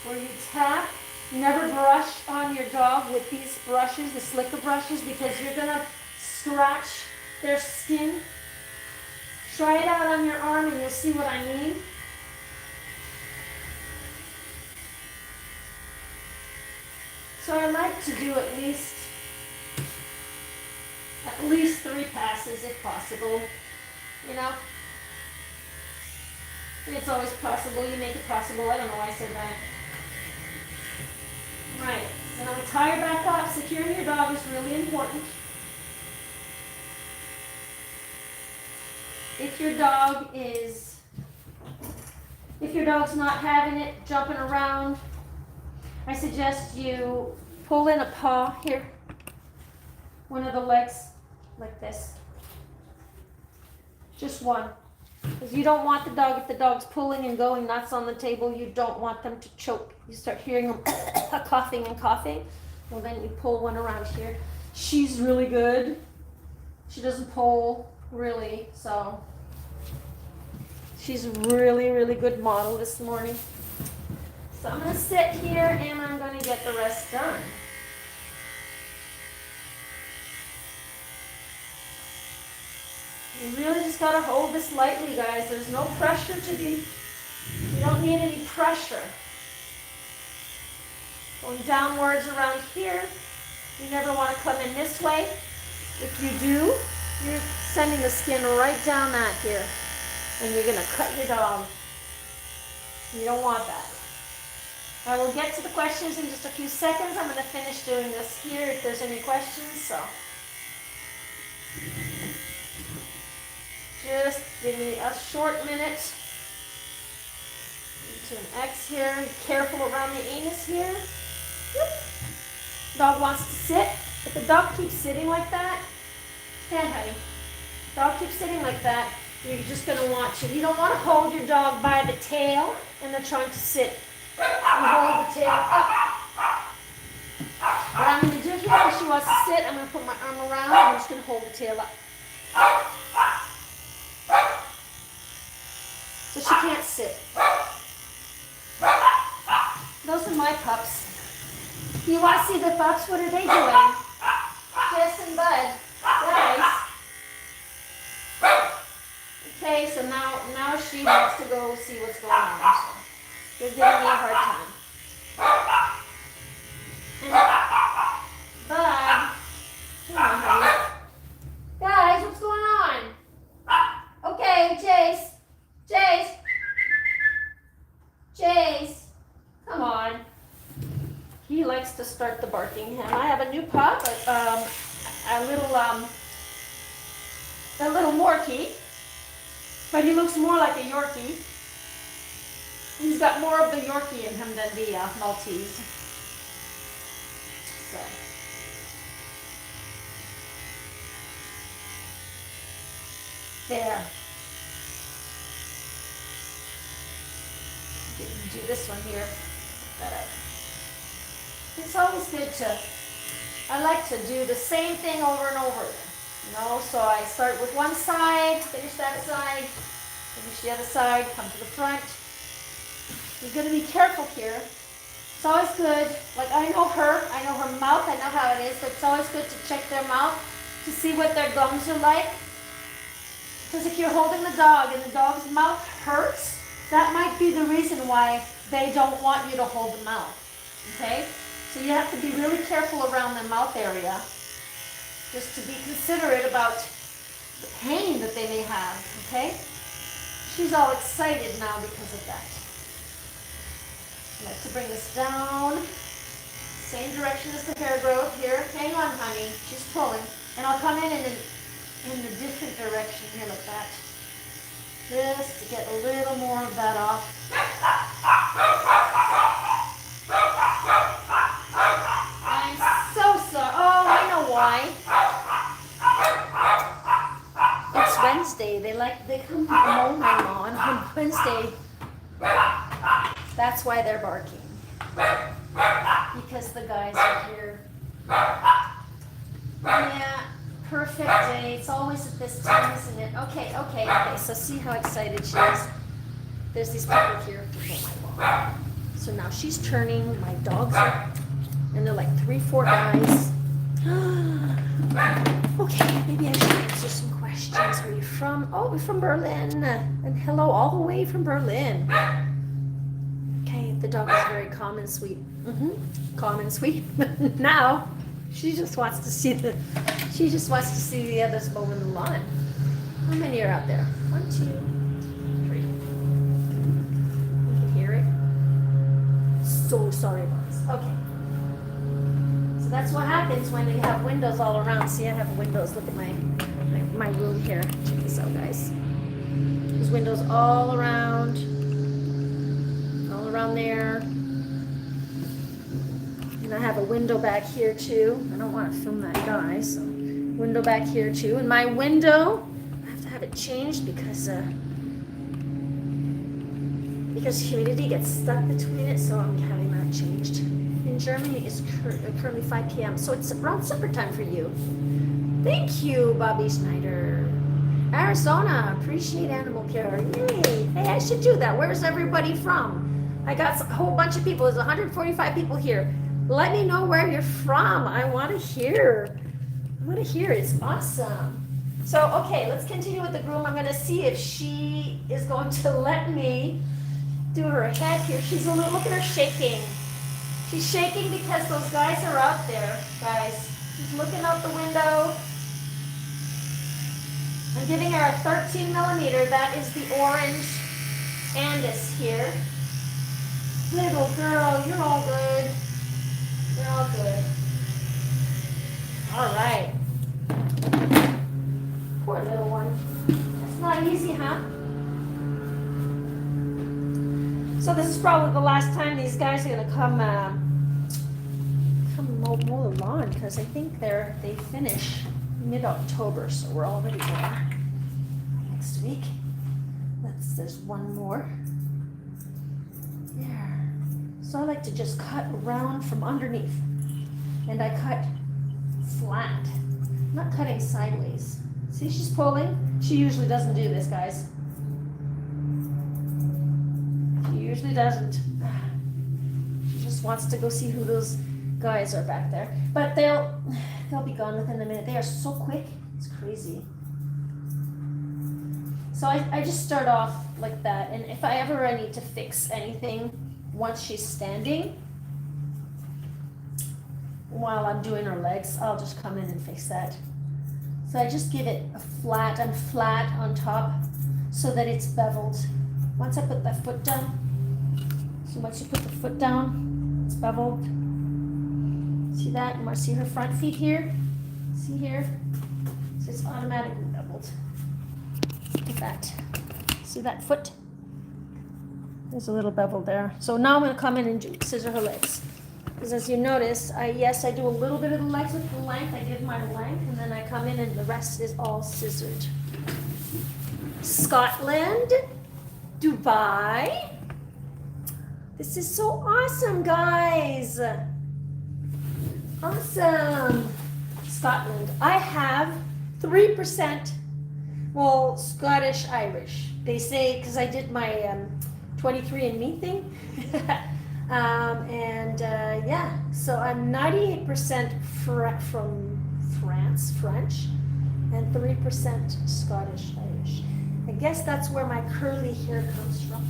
where you tap. Never brush on your dog with these brushes, the slicker brushes, because you're going to scratch their skin. Try it out on your arm and you'll see what I mean. So I like to do at least 3 passes if possible, you know. It's always possible. You make it possible. I don't know why I said that. Right. So now tie her back up. Securing your dog is really important. If your dog's not having it, jumping around, I suggest you pull in a paw here. One of the legs, like this. Just one. Because you don't want the dog, if the dog's pulling and going nuts on the table, you don't want them to choke. You start hearing them coughing and coughing. Well, then you pull one around here. She's really good. She doesn't pull, really, so she's a really, really good model this morning. So I'm going to sit here and I'm going to get the rest done. You really just got to hold this lightly, guys. There's no pressure to be, you don't need any pressure. Going downwards around here. You never want to come in this way. If you do, you're sending the skin right down that here. And you're going to cut your dog. You don't want that. I will get to the questions in just a few seconds. I'm going to finish doing this here if there's any questions. So just give me a short minute. Into an X here. Be careful around the anus here. Whoop. Dog wants to sit. If the dog keeps sitting like that, stand, honey. Dog keeps sitting like that, you're just going to want to. You don't want to hold your dog by the tail and they're trying to sit. You hold the tail up. What I'm going to do here, if she wants to sit, I'm going to put my arm around and I'm just going to hold the tail up. So she can't sit. Those are my pups. You want to see the pups? What are they doing? Jess and Bud. Guys. Okay, so now she wants to go see what's going on. So you're giving me a hard time. And Bud, come on, honey. Guys, what's going on? Okay, Jace, come on. He likes to start the barking. And I have a new pup, a little Morkie, but he looks more like a Yorkie. He's got more of the Yorkie in him than the Maltese. There. Do this one here. That up. It's always good to, I like to do the same thing over and over again. You know, so I start with one side, finish that side, finish the other side, come to the front. You're going to be careful here. It's always good, like I know her mouth, I know how it is, but it's always good to check their mouth to see what their gums are like. Because if you're holding the dog and the dog's mouth hurts, that might be the reason why they don't want you to hold the mouth, okay? So you have to be really careful around the mouth area, just to be considerate about the pain that they may have, okay? She's all excited now because of that. I like to bring this down, same direction as the hair growth here. Hang on, honey, she's pulling. And I'll come in a different direction here like that. Just to get a little more of that off. I'm so sorry. Oh, I know why. It's Wednesday. They come mow my lawn on Wednesday. That's why they're barking. Because the guys are here. Yeah, perfect day. It's always at this time, isn't it? Okay. So see how excited she is. There's these people here who mow my lawn. So now she's turning. My dogs are, and they're like 3-4 guys. Okay, maybe I should answer some questions. Where are you from? Oh, we're from Berlin. And hello, all the way from Berlin. Okay, the dog is very calm and sweet. Calm and sweet. Now, she just wants to see the others mowing the lawn. How many are out there? 1, 2, 3. You can hear it. So sorry, boss. Okay. So that's what happens when you have windows all around. See, I have windows. Look at my room here. Check this out, guys. There's windows all around there. And I have a window back here too. I don't want to film that guy, so window back here too. And my window, I have to have it changed because humidity gets stuck between it, so I'm having that changed. In Germany, it's currently 5 p.m., so it's around supper time for you. Thank you, Bobby Schneider. Arizona, appreciate animal care. Yay! Hey, I should do that. Where's everybody from? I got a whole bunch of people. There's 145 people here. Let me know where you're from. I want to hear. It's awesome. So, okay, let's continue with the groom. I'm going to see if she is going to let me do her head here. She's a little, look at her shaking. She's shaking because those guys are out there, guys. She's looking out the window. I'm giving her a 13 millimeter. That is the orange Andis here. Little girl, you're all good. You're all good. All right. Poor little one. It's not easy, huh? So this is probably the last time these guys are gonna come mow the lawn, because I think they finish mid-October, so we're already there. Next week. There's one more. There. So I like to just cut around from underneath, and I cut flat. I'm not cutting sideways. See, she's pulling. She usually doesn't do this, guys. She usually doesn't. She just wants to go see who those guys are back there. But they'll be gone within a minute. They are so quick. It's crazy. So I just start off like that, and if I ever need to fix anything once she's standing, while I'm doing her legs, I'll just come in and fix that. So I just give it a flat, I'm flat on top so that it's beveled. Once I put that foot down, so once you put the foot down, it's beveled. See that? You want to see her front feet here? See here? So it's automatically beveled. Look at that. See that foot? There's a little bevel there. So now I'm going to come in and scissor her legs. Because as you notice, I do a little bit of the legs with the length. I give my length, and then I come in and the rest is all scissored. Scotland, Dubai. This is so awesome, guys. Awesome. Scotland. I have 3%, well, Scottish Irish. They say, because I did my 23andMe thing. Yeah, so I'm 98% from France, French, and 3% Scottish Irish. I guess that's where my curly hair comes from.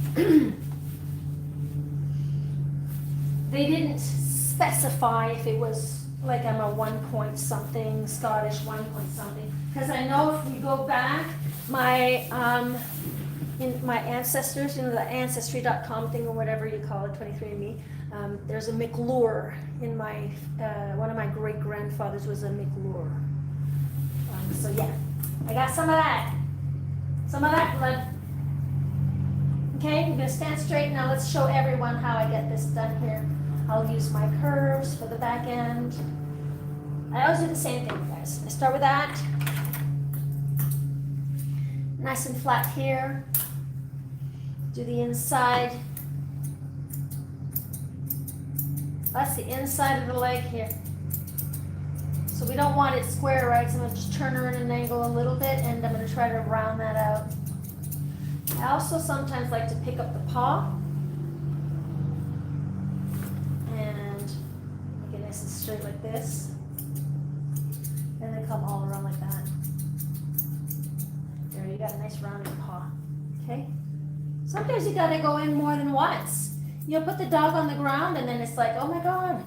They didn't specify if it was like I'm a 1 point something, Scottish 1 point something. Because I know if you go back, my in my ancestors, the ancestry.com thing or whatever you call it, 23andMe, there's a McClure in my, one of my great grandfathers was a McClure. So yeah, I got some of that blood. Okay, I'm gonna stand straight now. Let's show everyone how I get this done here. I'll use my curves for the back end. I always do the same thing, guys. I start with that. Nice and flat here. Do the inside. That's the inside of the leg here. So we don't want it square, right? So I'm gonna just turn her in an angle a little bit and I'm gonna try to round that out. I also sometimes like to pick up the paw and make it nice and straight like this. And then come all around like that. There, you got a nice rounded paw, okay? Sometimes you gotta go in more than once. You'll put the dog on the ground and then it's like, oh my God,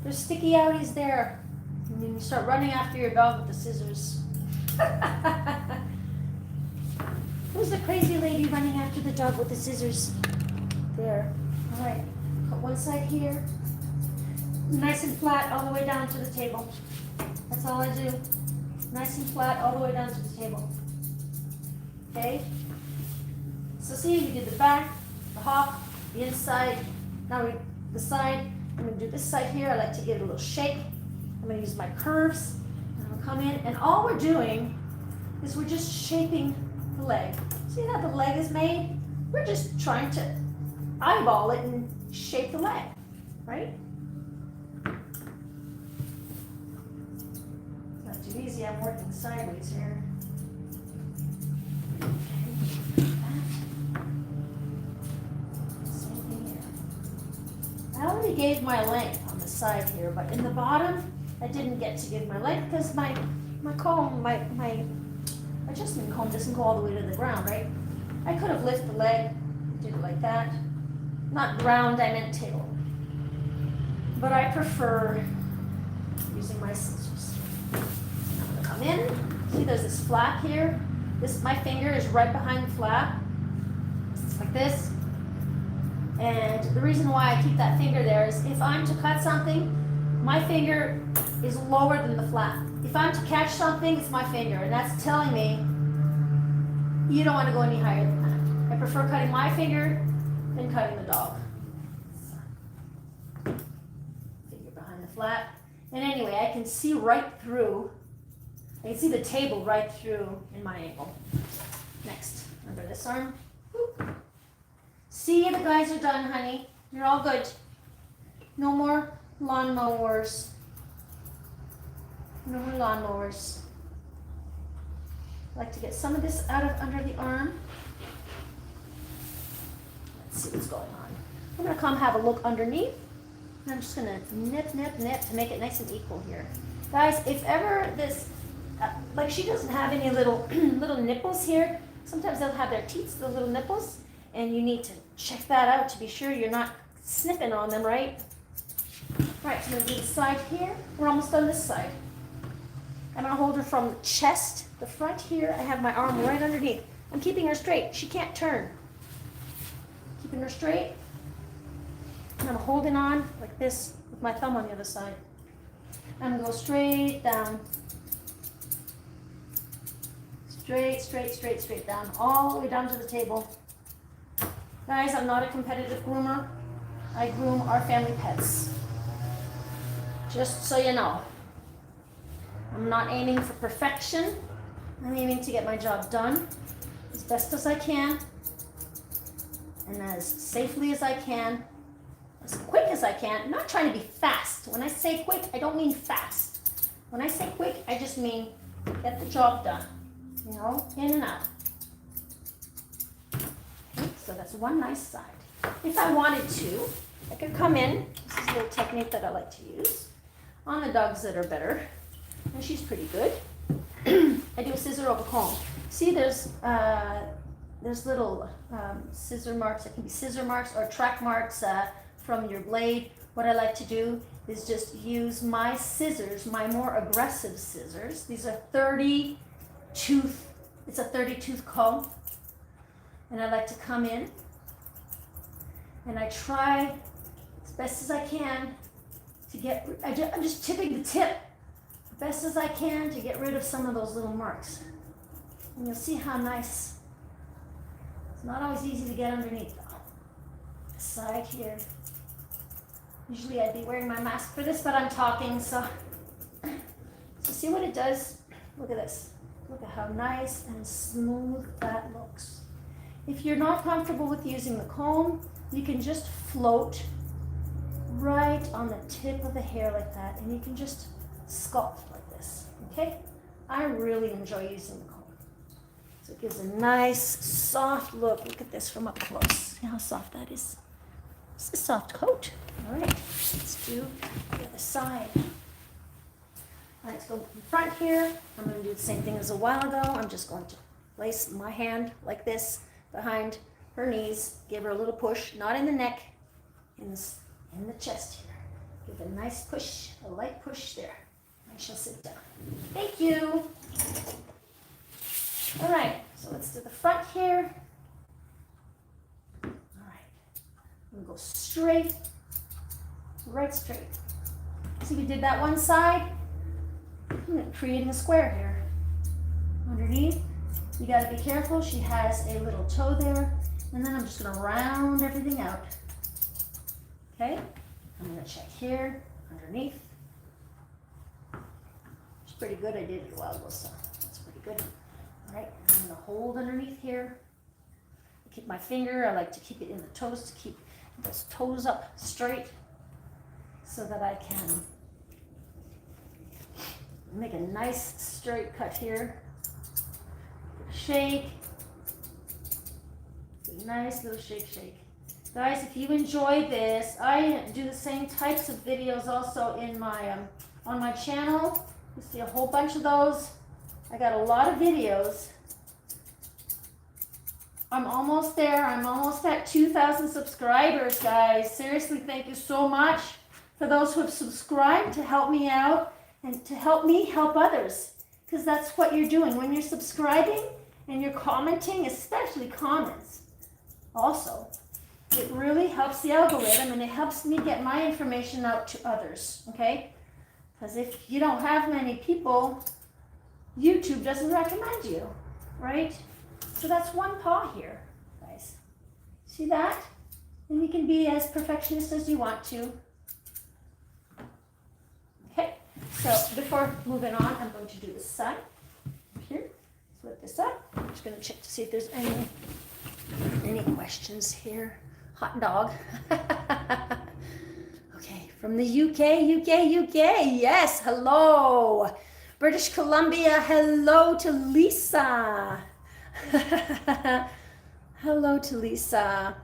there's sticky outies there. And then you start running after your dog with the scissors. Who's the crazy lady running after the dog with the scissors? There. All right, cut one side here. Nice and flat all the way down to the table. That's all I do. Nice and flat all the way down to the table. Okay? So see, we did the back, the hop, the inside. Now the side. I'm going to do this side here. I like to give it a little shake. I'm going to use my curves. And I'll come in. And all we're doing is we're just shaping the leg. See how the leg is made? We're just trying to eyeball it and shape the leg, right? It's not too easy. I'm working sideways here. I already gave my length on the side here, but in the bottom, I didn't get to give my length because my comb, my adjustment comb doesn't go all the way to the ground, right? I could have lifted the leg, did it like that. Not ground, I meant tail. But I prefer using my scissors. I'm gonna come in. See, there's this flap here. My finger is right behind the flap. It's like this. And the reason why I keep that finger there is if I'm to cut something, my finger is lower than the flap. If I'm to catch something, it's my finger. And that's telling me you don't want to go any higher than that. I prefer cutting my finger than cutting the dog. Finger behind the flap. And anyway, I can see right through. I can see the table right through in my angle. Next, under this arm. Whoop. See, the guys are done, honey. You're all good. No more lawnmowers. No more lawnmowers. I like to get some of this out of under the arm. Let's see what's going on. I'm going to come have a look underneath. I'm just going to nip, nip, nip to make it nice and equal here. Guys, if ever this, like she doesn't have any little little nipples here. Sometimes they'll have their teats, the little nipples. And you need to check that out to be sure you're not snipping on them, right? Right, so I'm going to do the side here. We're almost on this side. I'm going to hold her from the chest, the front here. I have my arm right underneath. I'm keeping her straight. She can't turn. Keeping her straight. And I'm holding on like this with my thumb on the other side. I'm going to go straight down. Straight, straight, straight, straight down. All the way down to the table. Guys, I'm not a competitive groomer. I groom our family pets. Just so you know. I'm not aiming for perfection. I'm aiming to get my job done. as best as I can and as safely as I can, as quick as I can. I'm not trying to be fast. When I say quick, I don't mean fast. When I say quick, I just mean get the job done, you know, in and out. Okay, so that's one nice side. If I wanted to, I could come in, this is a little technique that I like to use, on the dogs that are better, and she's pretty good. I do a scissor over comb. See, there's little scissor marks. It can be scissor marks or track marks from your blade. What I like to do is just use my scissors, my more aggressive scissors. These are 30 tooth, it's a 30 tooth comb. And I like to come in and I try as best as I can to get, I'm just tipping the tip as best as I can to get rid of some of those little marks. And you'll see how nice. It's not always easy to get underneath though. Side here. Usually I'd be wearing my mask for this, but I'm talking, so see what it does? Look at this. Look at how nice and smooth that looks. If you're not comfortable with using the comb, you can just float right on the tip of the hair like that, and you can just sculpt like this, okay? I really enjoy using the comb. So it gives a nice, soft look. Look at this from up close. See how soft that is? It's a soft coat. All right, let's do the other side. All right, let's go in front here. I'm going to do the same thing as a while ago. I'm just going to place my hand like this behind her knees. Give her a little push, not in the neck, in the chest here. Give a nice push, a light push there. And she'll sit down. Thank you. All right, so let's do the front here. All right, I'm going to go straight, right straight. See, we did that one side. I'm creating a square here. Underneath, you got to be careful. She has a little toe there. And then I'm just going to round everything out. Okay? I'm going to check here, underneath. It's pretty good. I did it a while ago, so that's pretty good. All right, I'm going to hold underneath here. Keep my finger. I like to keep it in the toes to keep those toes up straight so that I can make a nice straight cut here. Shake. Nice little shake, shake. Guys, if you enjoy this, I do the same types of videos also in my on my channel. You see a whole bunch of those. I got a lot of videos. I'm almost there. I'm almost at 2,000 subscribers, guys. Seriously, thank you so much for those who have subscribed to help me out and to help me help others. Because that's what you're doing. When you're subscribing and you're commenting, especially comments, also, it really helps the algorithm and it helps me get my information out to others, okay? Because if you don't have many people, YouTube doesn't recommend you, right? So that's one paw here, guys. See that? And you can be as perfectionist as you want to. Okay, so before moving on, I'm going to do this side. Here, flip this up. I'm just going to check to see if there's any questions here. Hot dog. Okay, from the UK. Yes, hello. British Columbia, hello to Lisa. Hello to Lisa.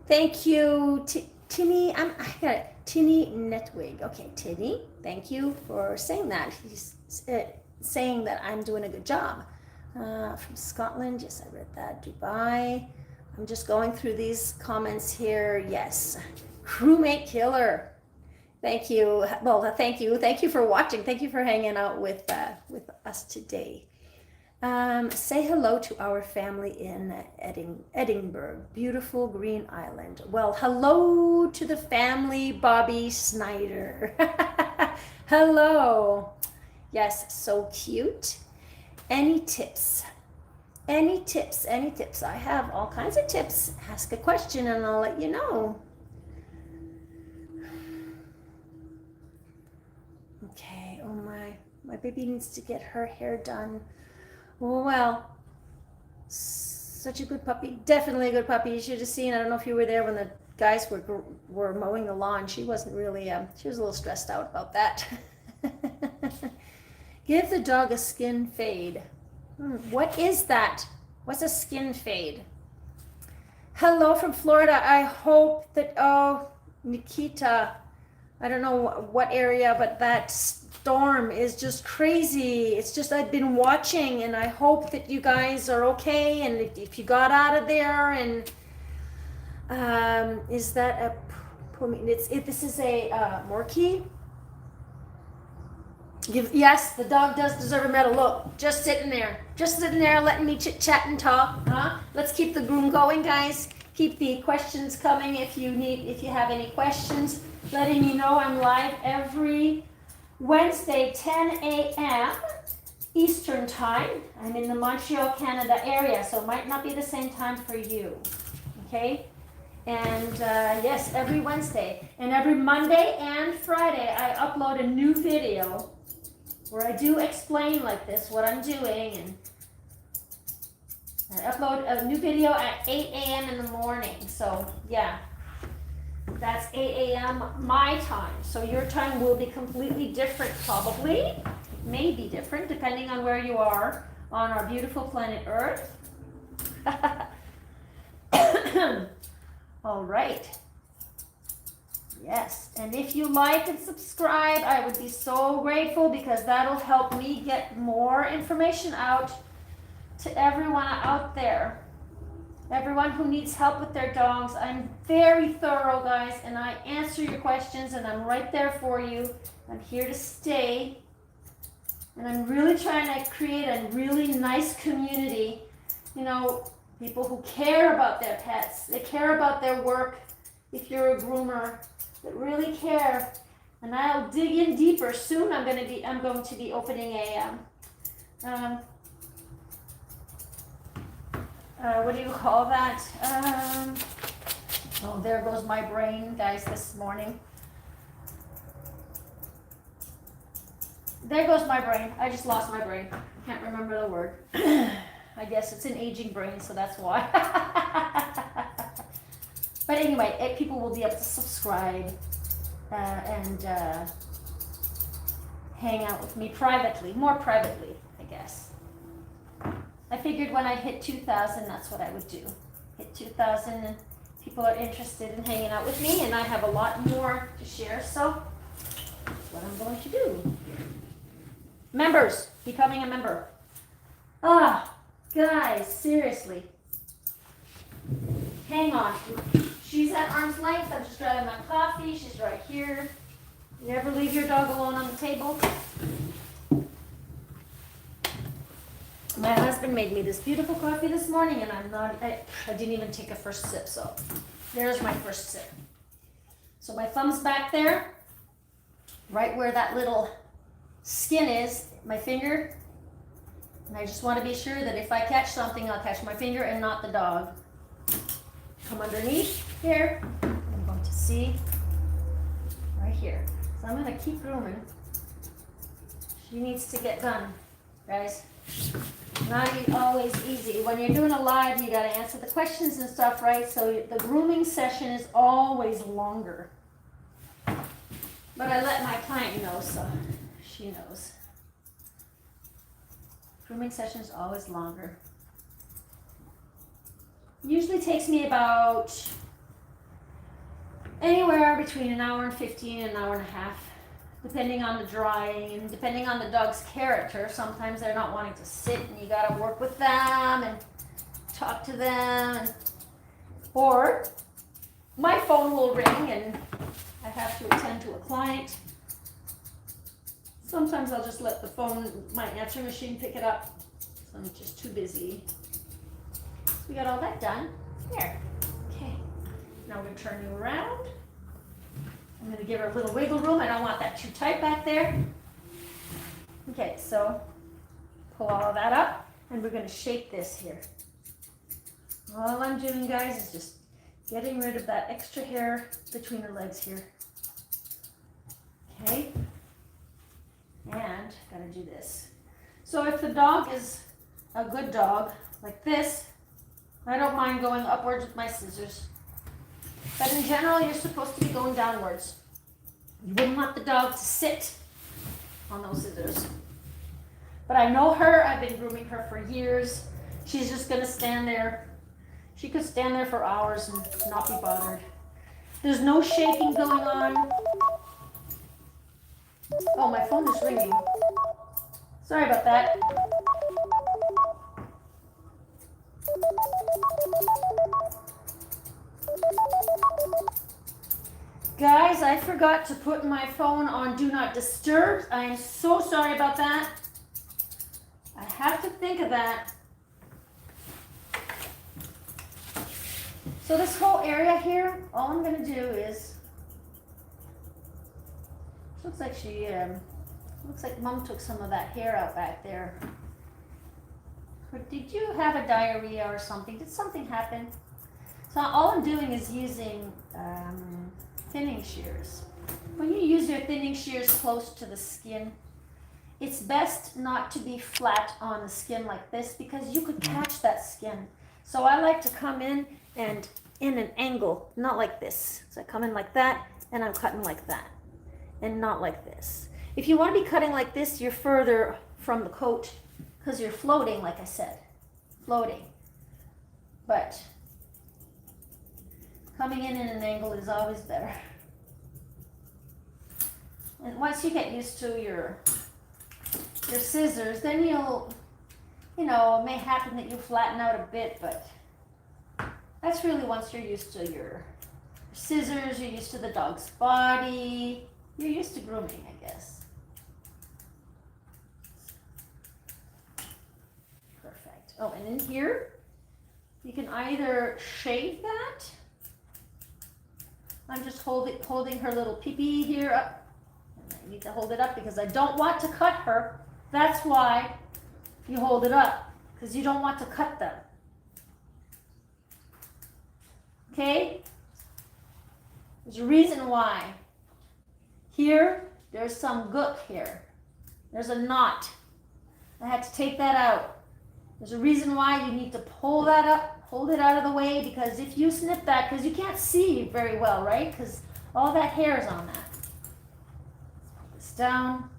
Thank you, Tinny. I got it. Tinny Netwig. Okay, Tinny, thank you for saying that. He's saying that I'm doing a good job. From Scotland, yes, I read that. Dubai. I'm just going through these comments here. Yes, crewmate killer. Thank you. Well, thank you for watching. Thank you for hanging out with us today. Say hello to our family in Edinburgh, beautiful Green Island. Well, hello to the family, Bobby Snyder. Hello. Yes, so cute. Any tips? Any tips? I have all kinds of tips. Ask a question and I'll let you know. Okay, oh my baby needs to get her hair done. Well, Such a good puppy. Definitely a good puppy. You should have seen. I don't know if you were there when the guys were mowing the lawn. She wasn't really. She was a little stressed out about that. Give the dog a skin fade. What is that? What's a skin fade? Hello from Florida. I hope that. Oh, Nikita. I don't know what area, but that storm is just crazy. It's just, I've been watching, and I hope that you guys are okay, and if you got out of there. And is that a this is a Morkie? Yes, the dog does deserve a medal. Look, just sitting there, letting me chit chat and talk. Let's keep the groom going, guys. Keep the questions coming if you have any questions. Letting you know I'm live every Wednesday, 10 a.m. Eastern Time. I'm in the Montreal, Canada area, so it might not be the same time for you. Okay? And yes, every Wednesday. And every Monday and Friday, I upload a new video where I do explain like this what I'm doing. And I upload a new video at 8 a.m. in the morning. So, yeah. That's 8 a.m. my time. So your time will be completely different probably. It may be different depending on where you are on our beautiful planet Earth. All right. Yes. And if you like and subscribe, I would be so grateful because that'll help me get more information out to everyone out there. Everyone who needs help with their dogs. I'm very thorough, guys, and I answer your questions, and I'm right there for you. I'm here to stay, and I'm really trying to create a really nice community. You know, people who care about their pets. They care about their work. If you're a groomer, that really care. And I'll dig in deeper soon. I'm going to be opening a what do you call that? Oh, there goes my brain, guys, this morning. There goes my brain. I just lost my brain. Can't remember the word. I guess it's an aging brain, so that's why. But anyway, people will be able to subscribe and hang out with me privately, more privately, I guess. I figured when I hit 2,000, that's what I would do. Hit 2,000 and people are interested in hanging out with me, and I have a lot more to share, so that's what I'm going to do. Members, becoming a member. Guys, seriously. Hang on. She's at arm's length. I'm just grabbing my coffee. She's right here. Never leave your dog alone on the table. My husband made me this beautiful coffee this morning, and I didn't even take a first sip, so there's my first sip. So my thumb's back there, right where that little skin is, my finger, and I just want to be sure that if I catch something, I'll catch my finger and not the dog. Come underneath here, I'm going to see right here. So I'm going to keep grooming. She needs to get done, guys. Not always easy. When you're doing a live, you got to answer the questions and stuff, right? So the grooming session is always longer. But I let my client know, so she knows. Grooming session is always longer. Usually takes me about anywhere between an hour and 15 and an hour and a half. Depending on the drying and depending on the dog's character. Sometimes they're not wanting to sit and you gotta work with them and talk to them. Or my phone will ring and I have to attend to a client. Sometimes I'll just let the phone, my answer machine pick it up. So I'm just too busy. So we got all that done. There. Okay. Now we're going to turn you around. I'm going to give her a little wiggle room. I don't want that too tight back there. Okay, so pull all of that up, and we're going to shape this here. All I'm doing, guys, is just getting rid of that extra hair between her legs here. Okay, and gotta do this. So if the dog is a good dog, like this, I don't mind going upwards with my scissors. But in general, you're supposed to be going downwards. You wouldn't want the dog to sit on those scissors. But I know her, I've been grooming her for years. She's just gonna stand there. She could stand there for hours and not be bothered. There's no shaking going on. Oh, my phone is ringing. Sorry about that. Guys, I forgot to put my phone on Do Not Disturb. I am so sorry about that. I have to think of that. So this whole area here, all I'm going to do is, looks like Mom took some of that hair out back there. Or did you have a diarrhea or something? Did something happen? So all I'm doing is using thinning shears. When you use your thinning shears close to the skin, it's best not to be flat on the skin like this because you could catch that skin. So I like to come in and in an angle, not like this. So I come in like that and I'm cutting like that and not like this. If you want to be cutting like this, you're further from the coat because you're floating, like I said, floating. But coming in an angle is always better. And once you get used to your scissors, then it may happen that you flatten out a bit, but that's really once you're used to your scissors, you're used to the dog's body, you're used to grooming, I guess. Perfect. Oh, and in here, you can either shave that. I'm just holding her little pee-pee here up. And I need to hold it up because I don't want to cut her. That's why you hold it up, because you don't want to cut them. Okay? There's a reason why. Here, there's some gook here. There's a knot. I had to take that out. There's a reason why you need to pull that up, hold it out of the way, because if you snip that, because you can't see very well, right? Because all that hair is on that. Let's put this down.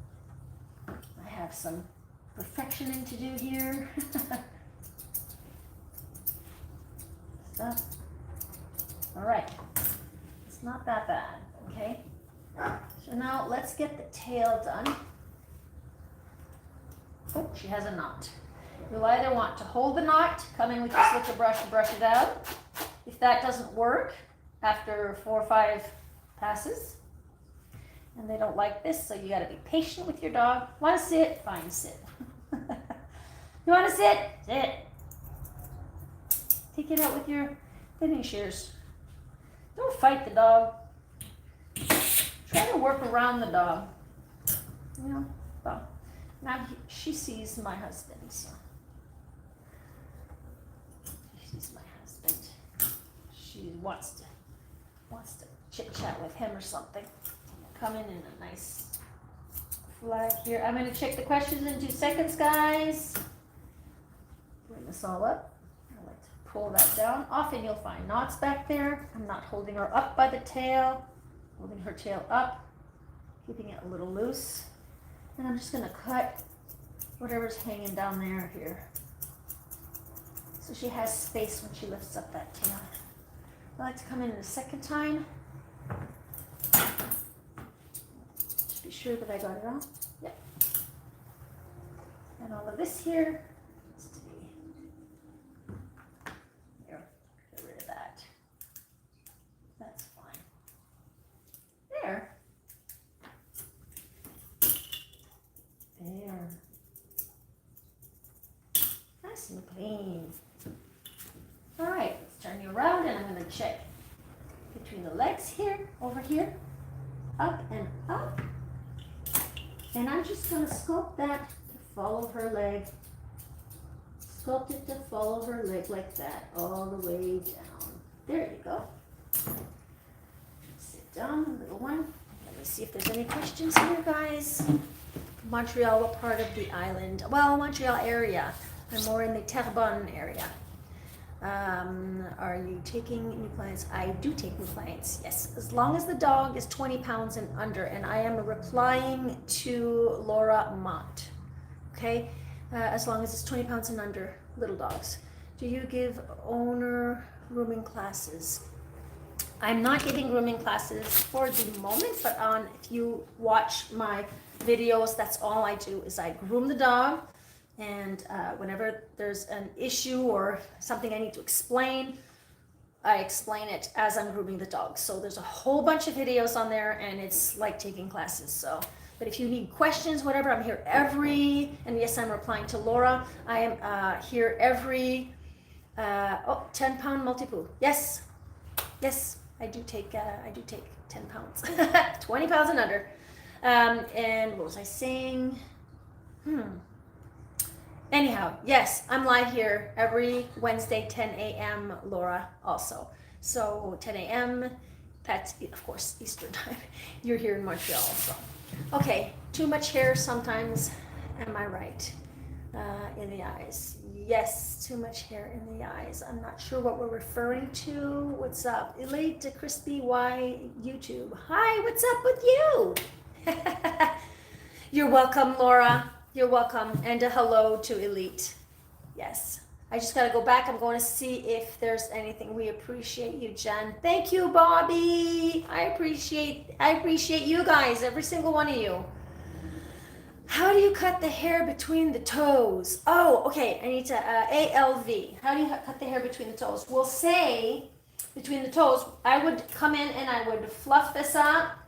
I have some perfectioning to do here. Stop. All right. It's not that bad, okay? So now let's get the tail done. Oh, she has a knot. You'll either want to hold the knot, come in with your slicker brush and brush it out. If that doesn't work after 4 or 5 passes, and they don't like this, so you got to be patient with your dog. Want to sit? Fine, sit. You want to sit? Sit. Take it out with your thinning shears. Don't fight the dog. Try to work around the dog. You know, well, now she sees my husband, so. She sees my husband. She wants to chit chat with him or something. Come in a nice flag here. I'm going to check the questions in 2 seconds, guys. Bring this all up. I like to pull that down. Often you'll find knots back there. I'm not holding her up by the tail. Holding her tail up, keeping it a little loose. And I'm just going to cut whatever's hanging down there here. So she has space when she lifts up that tail. I like to come in a second time. Just be sure that I got it on. Yep. And all of this here is to be here. Get rid of that. That's fine. There. There. Nice and clean. All right, let's turn you around and I'm going to check between the legs here, over here, up and up. And I'm just going to sculpt that to follow her leg. Sculpt it to follow her leg like that, all the way down. There you go. Sit down, little one. Let me see if there's any questions here, guys. Montreal, what part of the island? Well, Montreal area. I'm more in the Terrebonne area. Are you taking new clients? I do take new clients, yes. As long as the dog is 20 pounds and under, and I am replying to Laura Mott, okay? As long as it's 20 pounds and under, little dogs. Do you give owner grooming classes? I'm not giving grooming classes for the moment, but if you watch my videos, that's all I do is I groom the dog. And whenever there's an issue or something I need to explain, I explain it as I'm grooming the dog. So there's a whole bunch of videos on there, and it's like taking classes. So, but if you need questions, whatever, I'm here and yes, I'm replying to Laura. I am here every, 10-pound multi-poo. Yes, I do take 10 pounds, 20 pounds and under. And what was I saying? Anyhow, yes, I'm live here every Wednesday, 10 a.m., Laura, also. So 10 a.m., that's, of course, Eastern time. You're here in Montreal, so. Okay, too much hair sometimes, am I right? In the eyes. Yes, too much hair in the eyes. I'm not sure what we're referring to. What's up? Elite to Crispy Y YouTube. Hi, what's up with you? You're welcome, Laura. You're welcome, and a hello to Elite. Yes, I just gotta go back. I'm going to see if there's anything. We appreciate you, Jen. Thank you, Bobby. I appreciate you guys, every single one of you. How do you cut the hair between the toes? Oh, okay. I need to ALV. How do you cut the hair between the toes? We'll say between the toes. I would come in and I would fluff this up.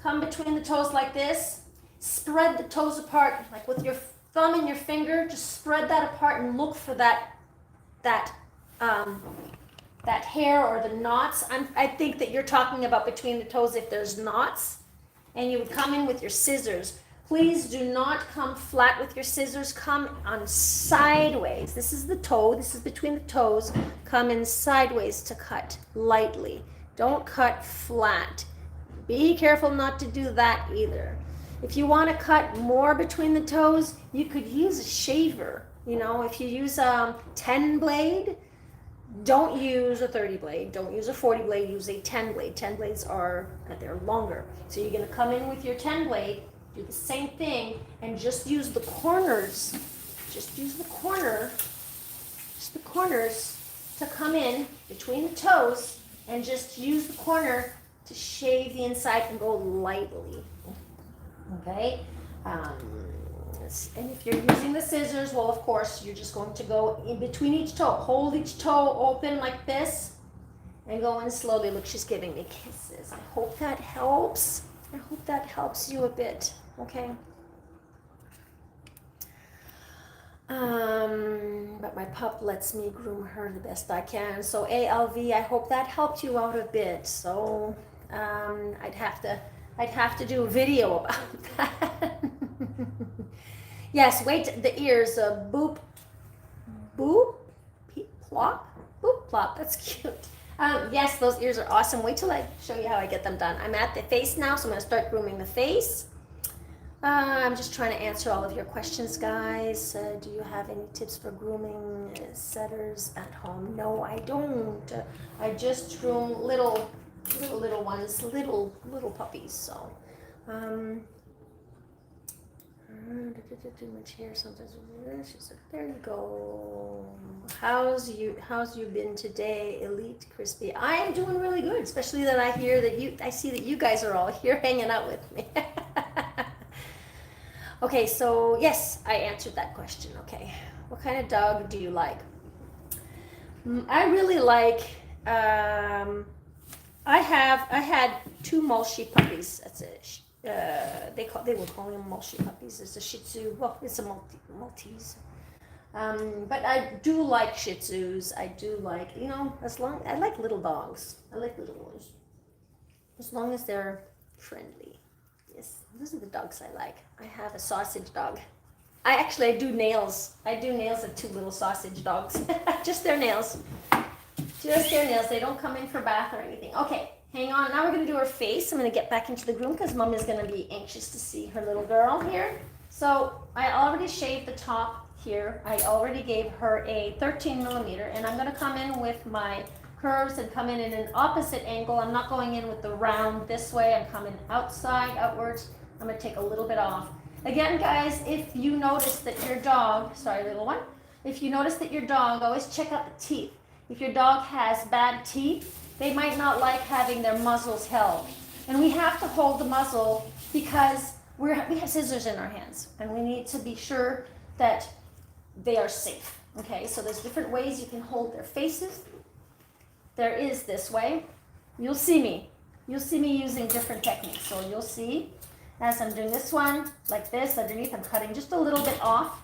Come between the toes like this. Spread the toes apart, like with your thumb and your finger. Just spread that apart and look for that hair or the knots. I think that you're talking about between the toes if there's knots. And you would come in with your scissors. Please do not come flat with your scissors. Come on sideways. This is the toe. This is between the toes. Come in sideways to cut lightly. Don't cut flat. Be careful not to do that either. If you want to cut more between the toes, you could use a shaver. You know, if you use a 10 blade, don't use a 30 blade. Don't use a 40 blade. Use a 10 blade. 10 blades they're longer. So you're going to come in with your 10 blade, do the same thing, and just use the corners. Just use the corners to come in between the toes, and just use the corner to shave the inside and go lightly. Okay, and if you're using the scissors, well, of course, you're just going to go in between each toe. Hold each toe open like this and go in slowly. Look, she's giving me kisses. I hope that helps. I hope that helps you a bit, okay? But my pup lets me groom her the best I can. So ALV, I hope that helped you out a bit. So I'd have to do a video about that. Yes, wait, the ears, boop, plop, boop, plop, that's cute. Yes, those ears are awesome. Wait till I show you how I get them done. I'm at the face now, so I'm gonna start grooming the face. I'm just trying to answer all of your questions, guys. Do you have any tips for grooming setters at home? No, I don't. I just groom little ones, little puppies. So, too much hair sometimes. She said, there you go. How's you been today, Elite Crispy? I am doing really good, especially that I see that you guys are all here hanging out with me. Okay, so yes, I answered that question. Okay, what kind of dog do you like? I really like. I had two Maltese puppies. That's it. They were calling them Maltese puppies. It's a Shih Tzu. Well, it's a Maltese. But I do like Shih Tzus. I do like, I like little dogs. I like little ones. As long as they're friendly. Yes, those are the dogs I like. I have a sausage dog. I do nails. I do nails of two little sausage dogs. Just their nails. Just their nails. They don't come in for bath or anything. Okay, hang on. Now we're going to do her face. I'm going to get back into the room because Mom is going to be anxious to see her little girl here. So I already shaved the top here. I already gave her a 13 millimeter, and I'm gonna come in with my curves and come in an opposite angle. I'm not going in with the round this way. I'm coming outside, outwards. I'm gonna take a little bit off. Again, guys, if you notice that your dog, sorry, little one, if you notice that your dog, always check out the teeth. If your dog has bad teeth, they might not like having their muzzles held. And we have to hold the muzzle because we have scissors in our hands, and we need to be sure that they are safe. Okay, so there's different ways you can hold their faces. There is this way. You'll see me using different techniques. So you'll see as I'm doing this one, like this, underneath, I'm cutting just a little bit off.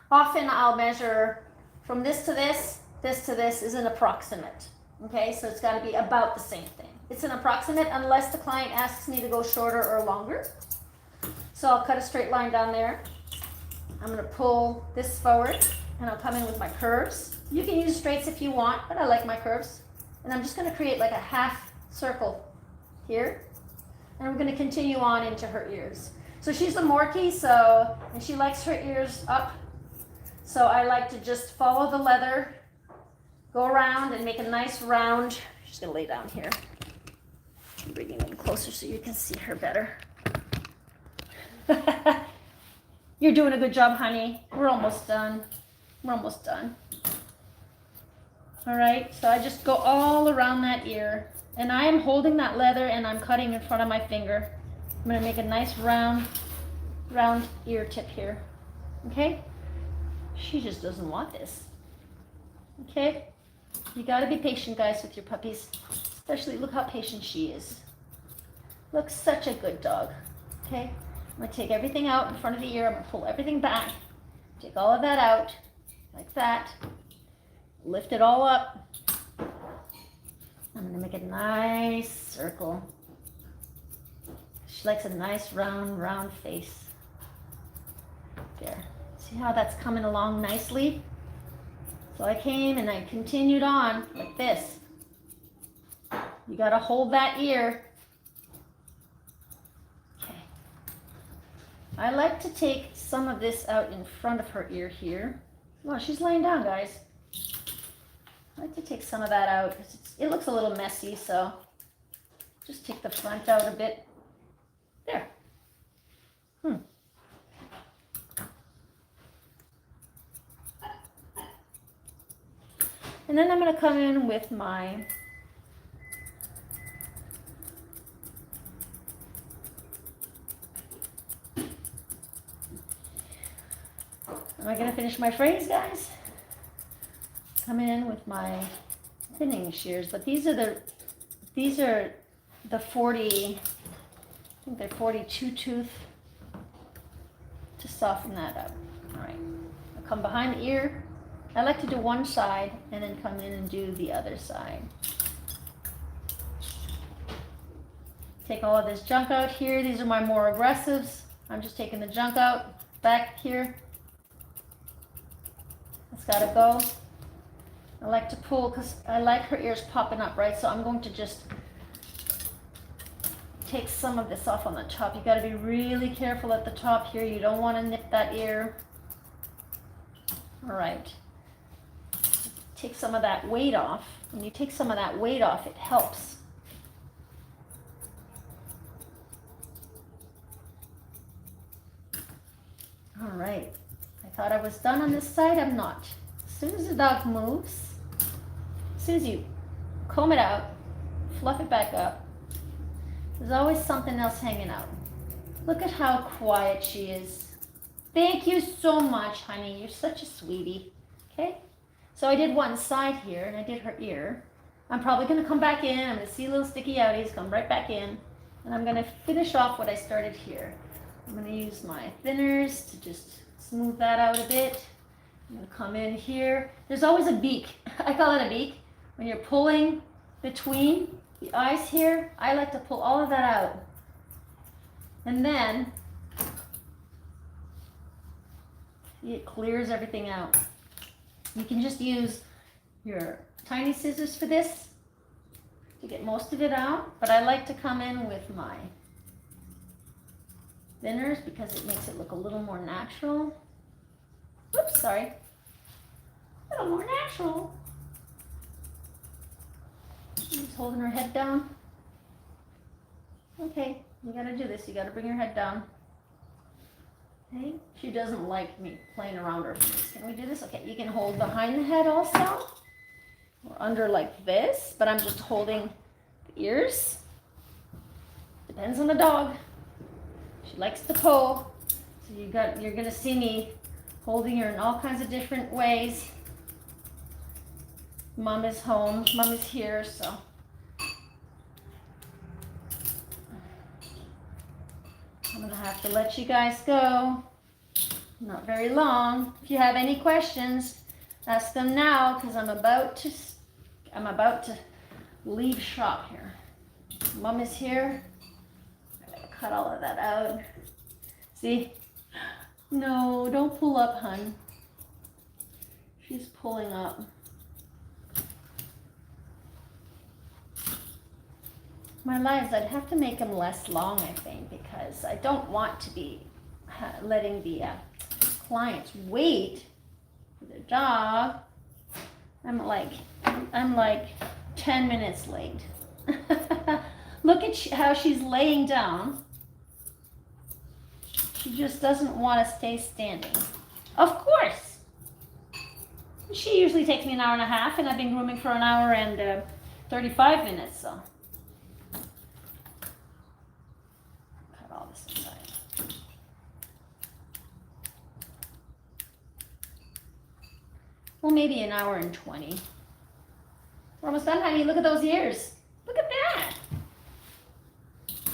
Often I'll measure from this to this to this is an approximate. Okay, so it's got to be about the same thing. It's an approximate unless the client asks me to go shorter or longer. So I'll cut a straight line down there. I'm going to pull this forward, and I'll come in with my curves. You can use straights if you want, but I like my curves. And I'm just going to create like a half circle here. And we're going to continue on into her ears. So she's a Morkie, and she likes her ears up. So I like to just follow the leather, go around and make a nice round. She's going to lay down here. I'm bringing them closer so you can see her better. You're doing a good job, honey. We're almost done. We're almost done. All right, so I just go all around that ear. And I am holding that leather and I'm cutting in front of my finger. I'm going to make a nice round ear tip here. Okay? She just doesn't want this. Okay? You got to be patient, guys, with your puppies. Especially, look how patient she is. Looks such a good dog. Okay? I'm going to take everything out in front of the ear. I'm going to pull everything back. Take all of that out, like that. Lift it all up. I'm going to make a nice circle. She likes a nice round face. There. See how that's coming along nicely? So I came and I continued on like this. You got to hold that ear. Okay. I like to take some of this out in front of her ear here. Well, she's laying down, guys. I like to take some of that out because it looks a little messy, so just take the front out a bit. There. And then I'm going to come in with my am I going to finish my phrase, guys? Come in with my thinning shears, but these are the 40, I think they're 42 tooth to soften that up. All right, I'll come behind the ear. I like to do one side and then come in and do the other side. Take all of this junk out here. These are my more aggressives. I'm just taking the junk out back here. It's got to go. I like to pull because I like her ears popping up, right? So I'm going to just take some of this off on the top. You got to be really careful at the top here. You don't want to nip that ear. All right. Take some of that weight off. When you take some of that weight off, it helps. All right. I thought I was done on this side. I'm not. As soon as the dog moves, as soon as you comb it out, fluff it back up, there's always something else hanging out. Look at how quiet she is. Thank you so much, honey. You're such a sweetie. Okay? So I did one side here, and I did her ear. I'm probably going to come back in. I'm going to see little sticky outies, come right back in. And I'm going to finish off what I started here. I'm going to use my thinners to just smooth that out a bit. I'm going to come in here. There's always a beak. I call it a beak. When you're pulling between the eyes here, I like to pull all of that out. And then it clears everything out. You can just use your tiny scissors for this to get most of it out, but I like to come in with my thinners because it makes it look a little more natural. sorry. A little more natural. She's holding her head down. Okay, you gotta do this. You gotta bring your head down. Okay, she doesn't like me playing around her face. Can we do this? Okay, you can hold behind the head also, or under like this, but I'm just holding the ears. Depends on the dog. She likes to pull, so you're gonna see me holding her in all kinds of different ways. Mom is home, Mom is here, so. I'm gonna have to let you guys go. Not very long. If you have any questions, ask them now, because I'm about to leave shop here. Mom is here. I gotta cut all of that out. See? No, don't pull up, hun. She's pulling up. My lives, I'd have to make them less long, I think, because I don't want to be letting the clients wait for their dog. I'm like 10 minutes late. Look at how she's laying down. She just doesn't want to stay standing. Of course. She usually takes me an hour and a half, and I've been grooming for an hour and 35 minutes, so. Cut all this inside. Well, maybe an hour and 20. We're almost done, honey. Look at those ears. Look at that.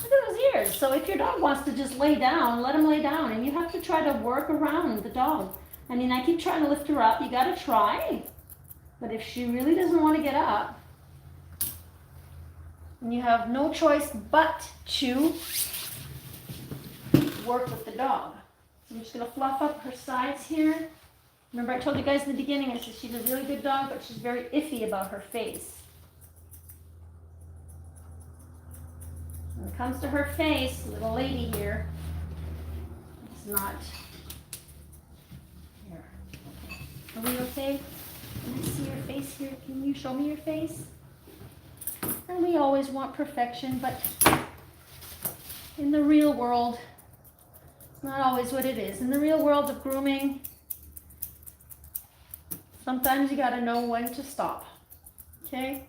Look at those ears. So if your dog wants to just lay down, let him lay down. And you have to try to work around the dog. I mean, I keep trying to lift her up. You got to try. But if she really doesn't want to get up, and you have no choice but to work with the dog. So I'm just going to fluff up her sides here. Remember I told you guys in the beginning, I said she's a really good dog, but she's very iffy about her face. When it comes to her face, little lady here, it's not here. Okay. Are we okay? Can I see your face here? Can you show me your face? And we always want perfection, but in the real world, it's not always what it is. In the real world of grooming, sometimes you gotta know when to stop, okay?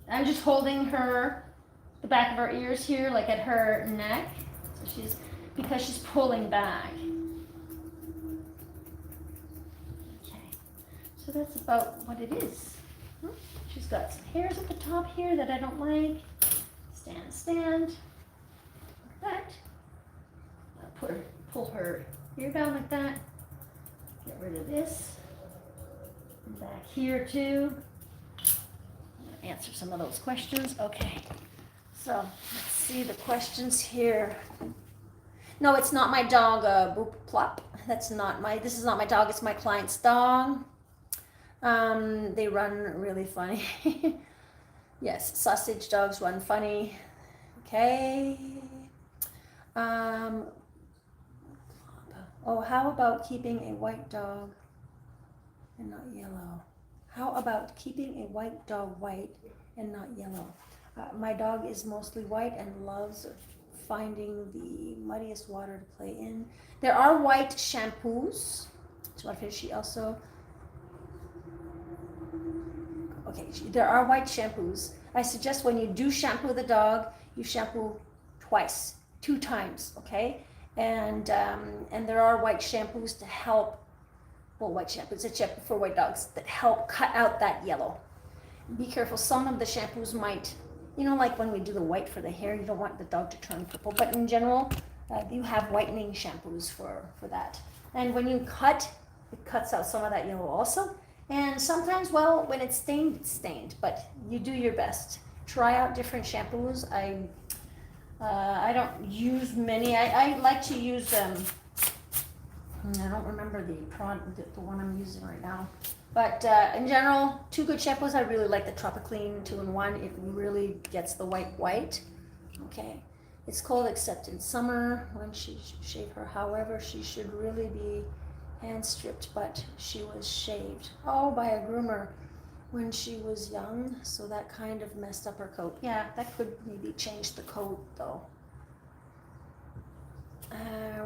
I'm just holding her, the back of her ears here, like at her neck. So because she's pulling back. Okay, so that's about what it is. She's got some hairs at the top here that I don't like. Stand. Like that. I'll pull her ear down like that. Get rid of this. And back here too. I'm gonna answer some of those questions. Okay. So let's see the questions here. No, it's not my dog, Boop Plop. This is not my dog, it's my client's dog. They run really funny. Yes, sausage dogs run funny. Okay. Oh, how about keeping a white dog and not yellow? How about keeping a white dog white and not yellow? My dog is mostly white and loves finding the muddiest water to play in. There are white shampoos. So what if she also... Okay, there are white shampoos. I suggest when you do shampoo the dog, you shampoo twice, 2 times, okay? And there are white shampoos to help, well, white shampoo, it's a shampoo for white dogs that help cut out that yellow. Be careful, some of the shampoos might, you know, like when we do the white for the hair, you don't want the dog to turn purple, but in general, you have whitening shampoos for that. And when you cut, it cuts out some of that yellow also. And sometimes, well, when it's stained, but you do your best. Try out different shampoos. I don't use many. I like to use, I don't remember the one I'm using right now. But in general, 2 good shampoos. I really like the Tropiclean 2-in-1. It really gets the white. Okay. It's cold except in summer when she shave her. However, she should really be hand stripped, but she was shaved. Oh, by a groomer when she was young, so that kind of messed up her coat. Yeah, that could maybe change the coat though.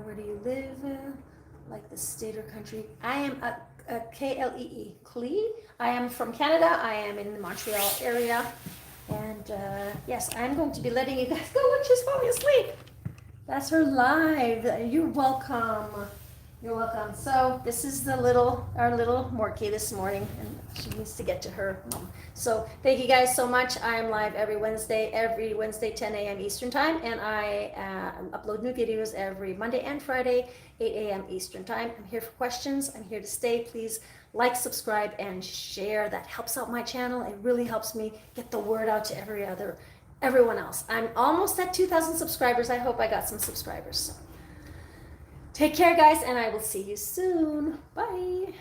Where do you live? Like the state or country? I am a Klee. Klee? I am from Canada. I am in the Montreal area. And yes, I'm going to be letting you guys go. Look, she's falling asleep. That's her live. You're welcome. You're welcome. So this is our little Morky this morning, and she needs to get to her mom. So thank you guys so much. I'm live every Wednesday 10 a.m. Eastern time, and I upload new videos every Monday and Friday, 8 a.m. Eastern time. I'm here for questions. I'm here to stay. Please like, subscribe, and share. That helps out my channel. It really helps me get the word out to everyone else. I'm almost at 2,000 subscribers. I hope I got some subscribers. So. Take care, guys, and I will see you soon. Bye.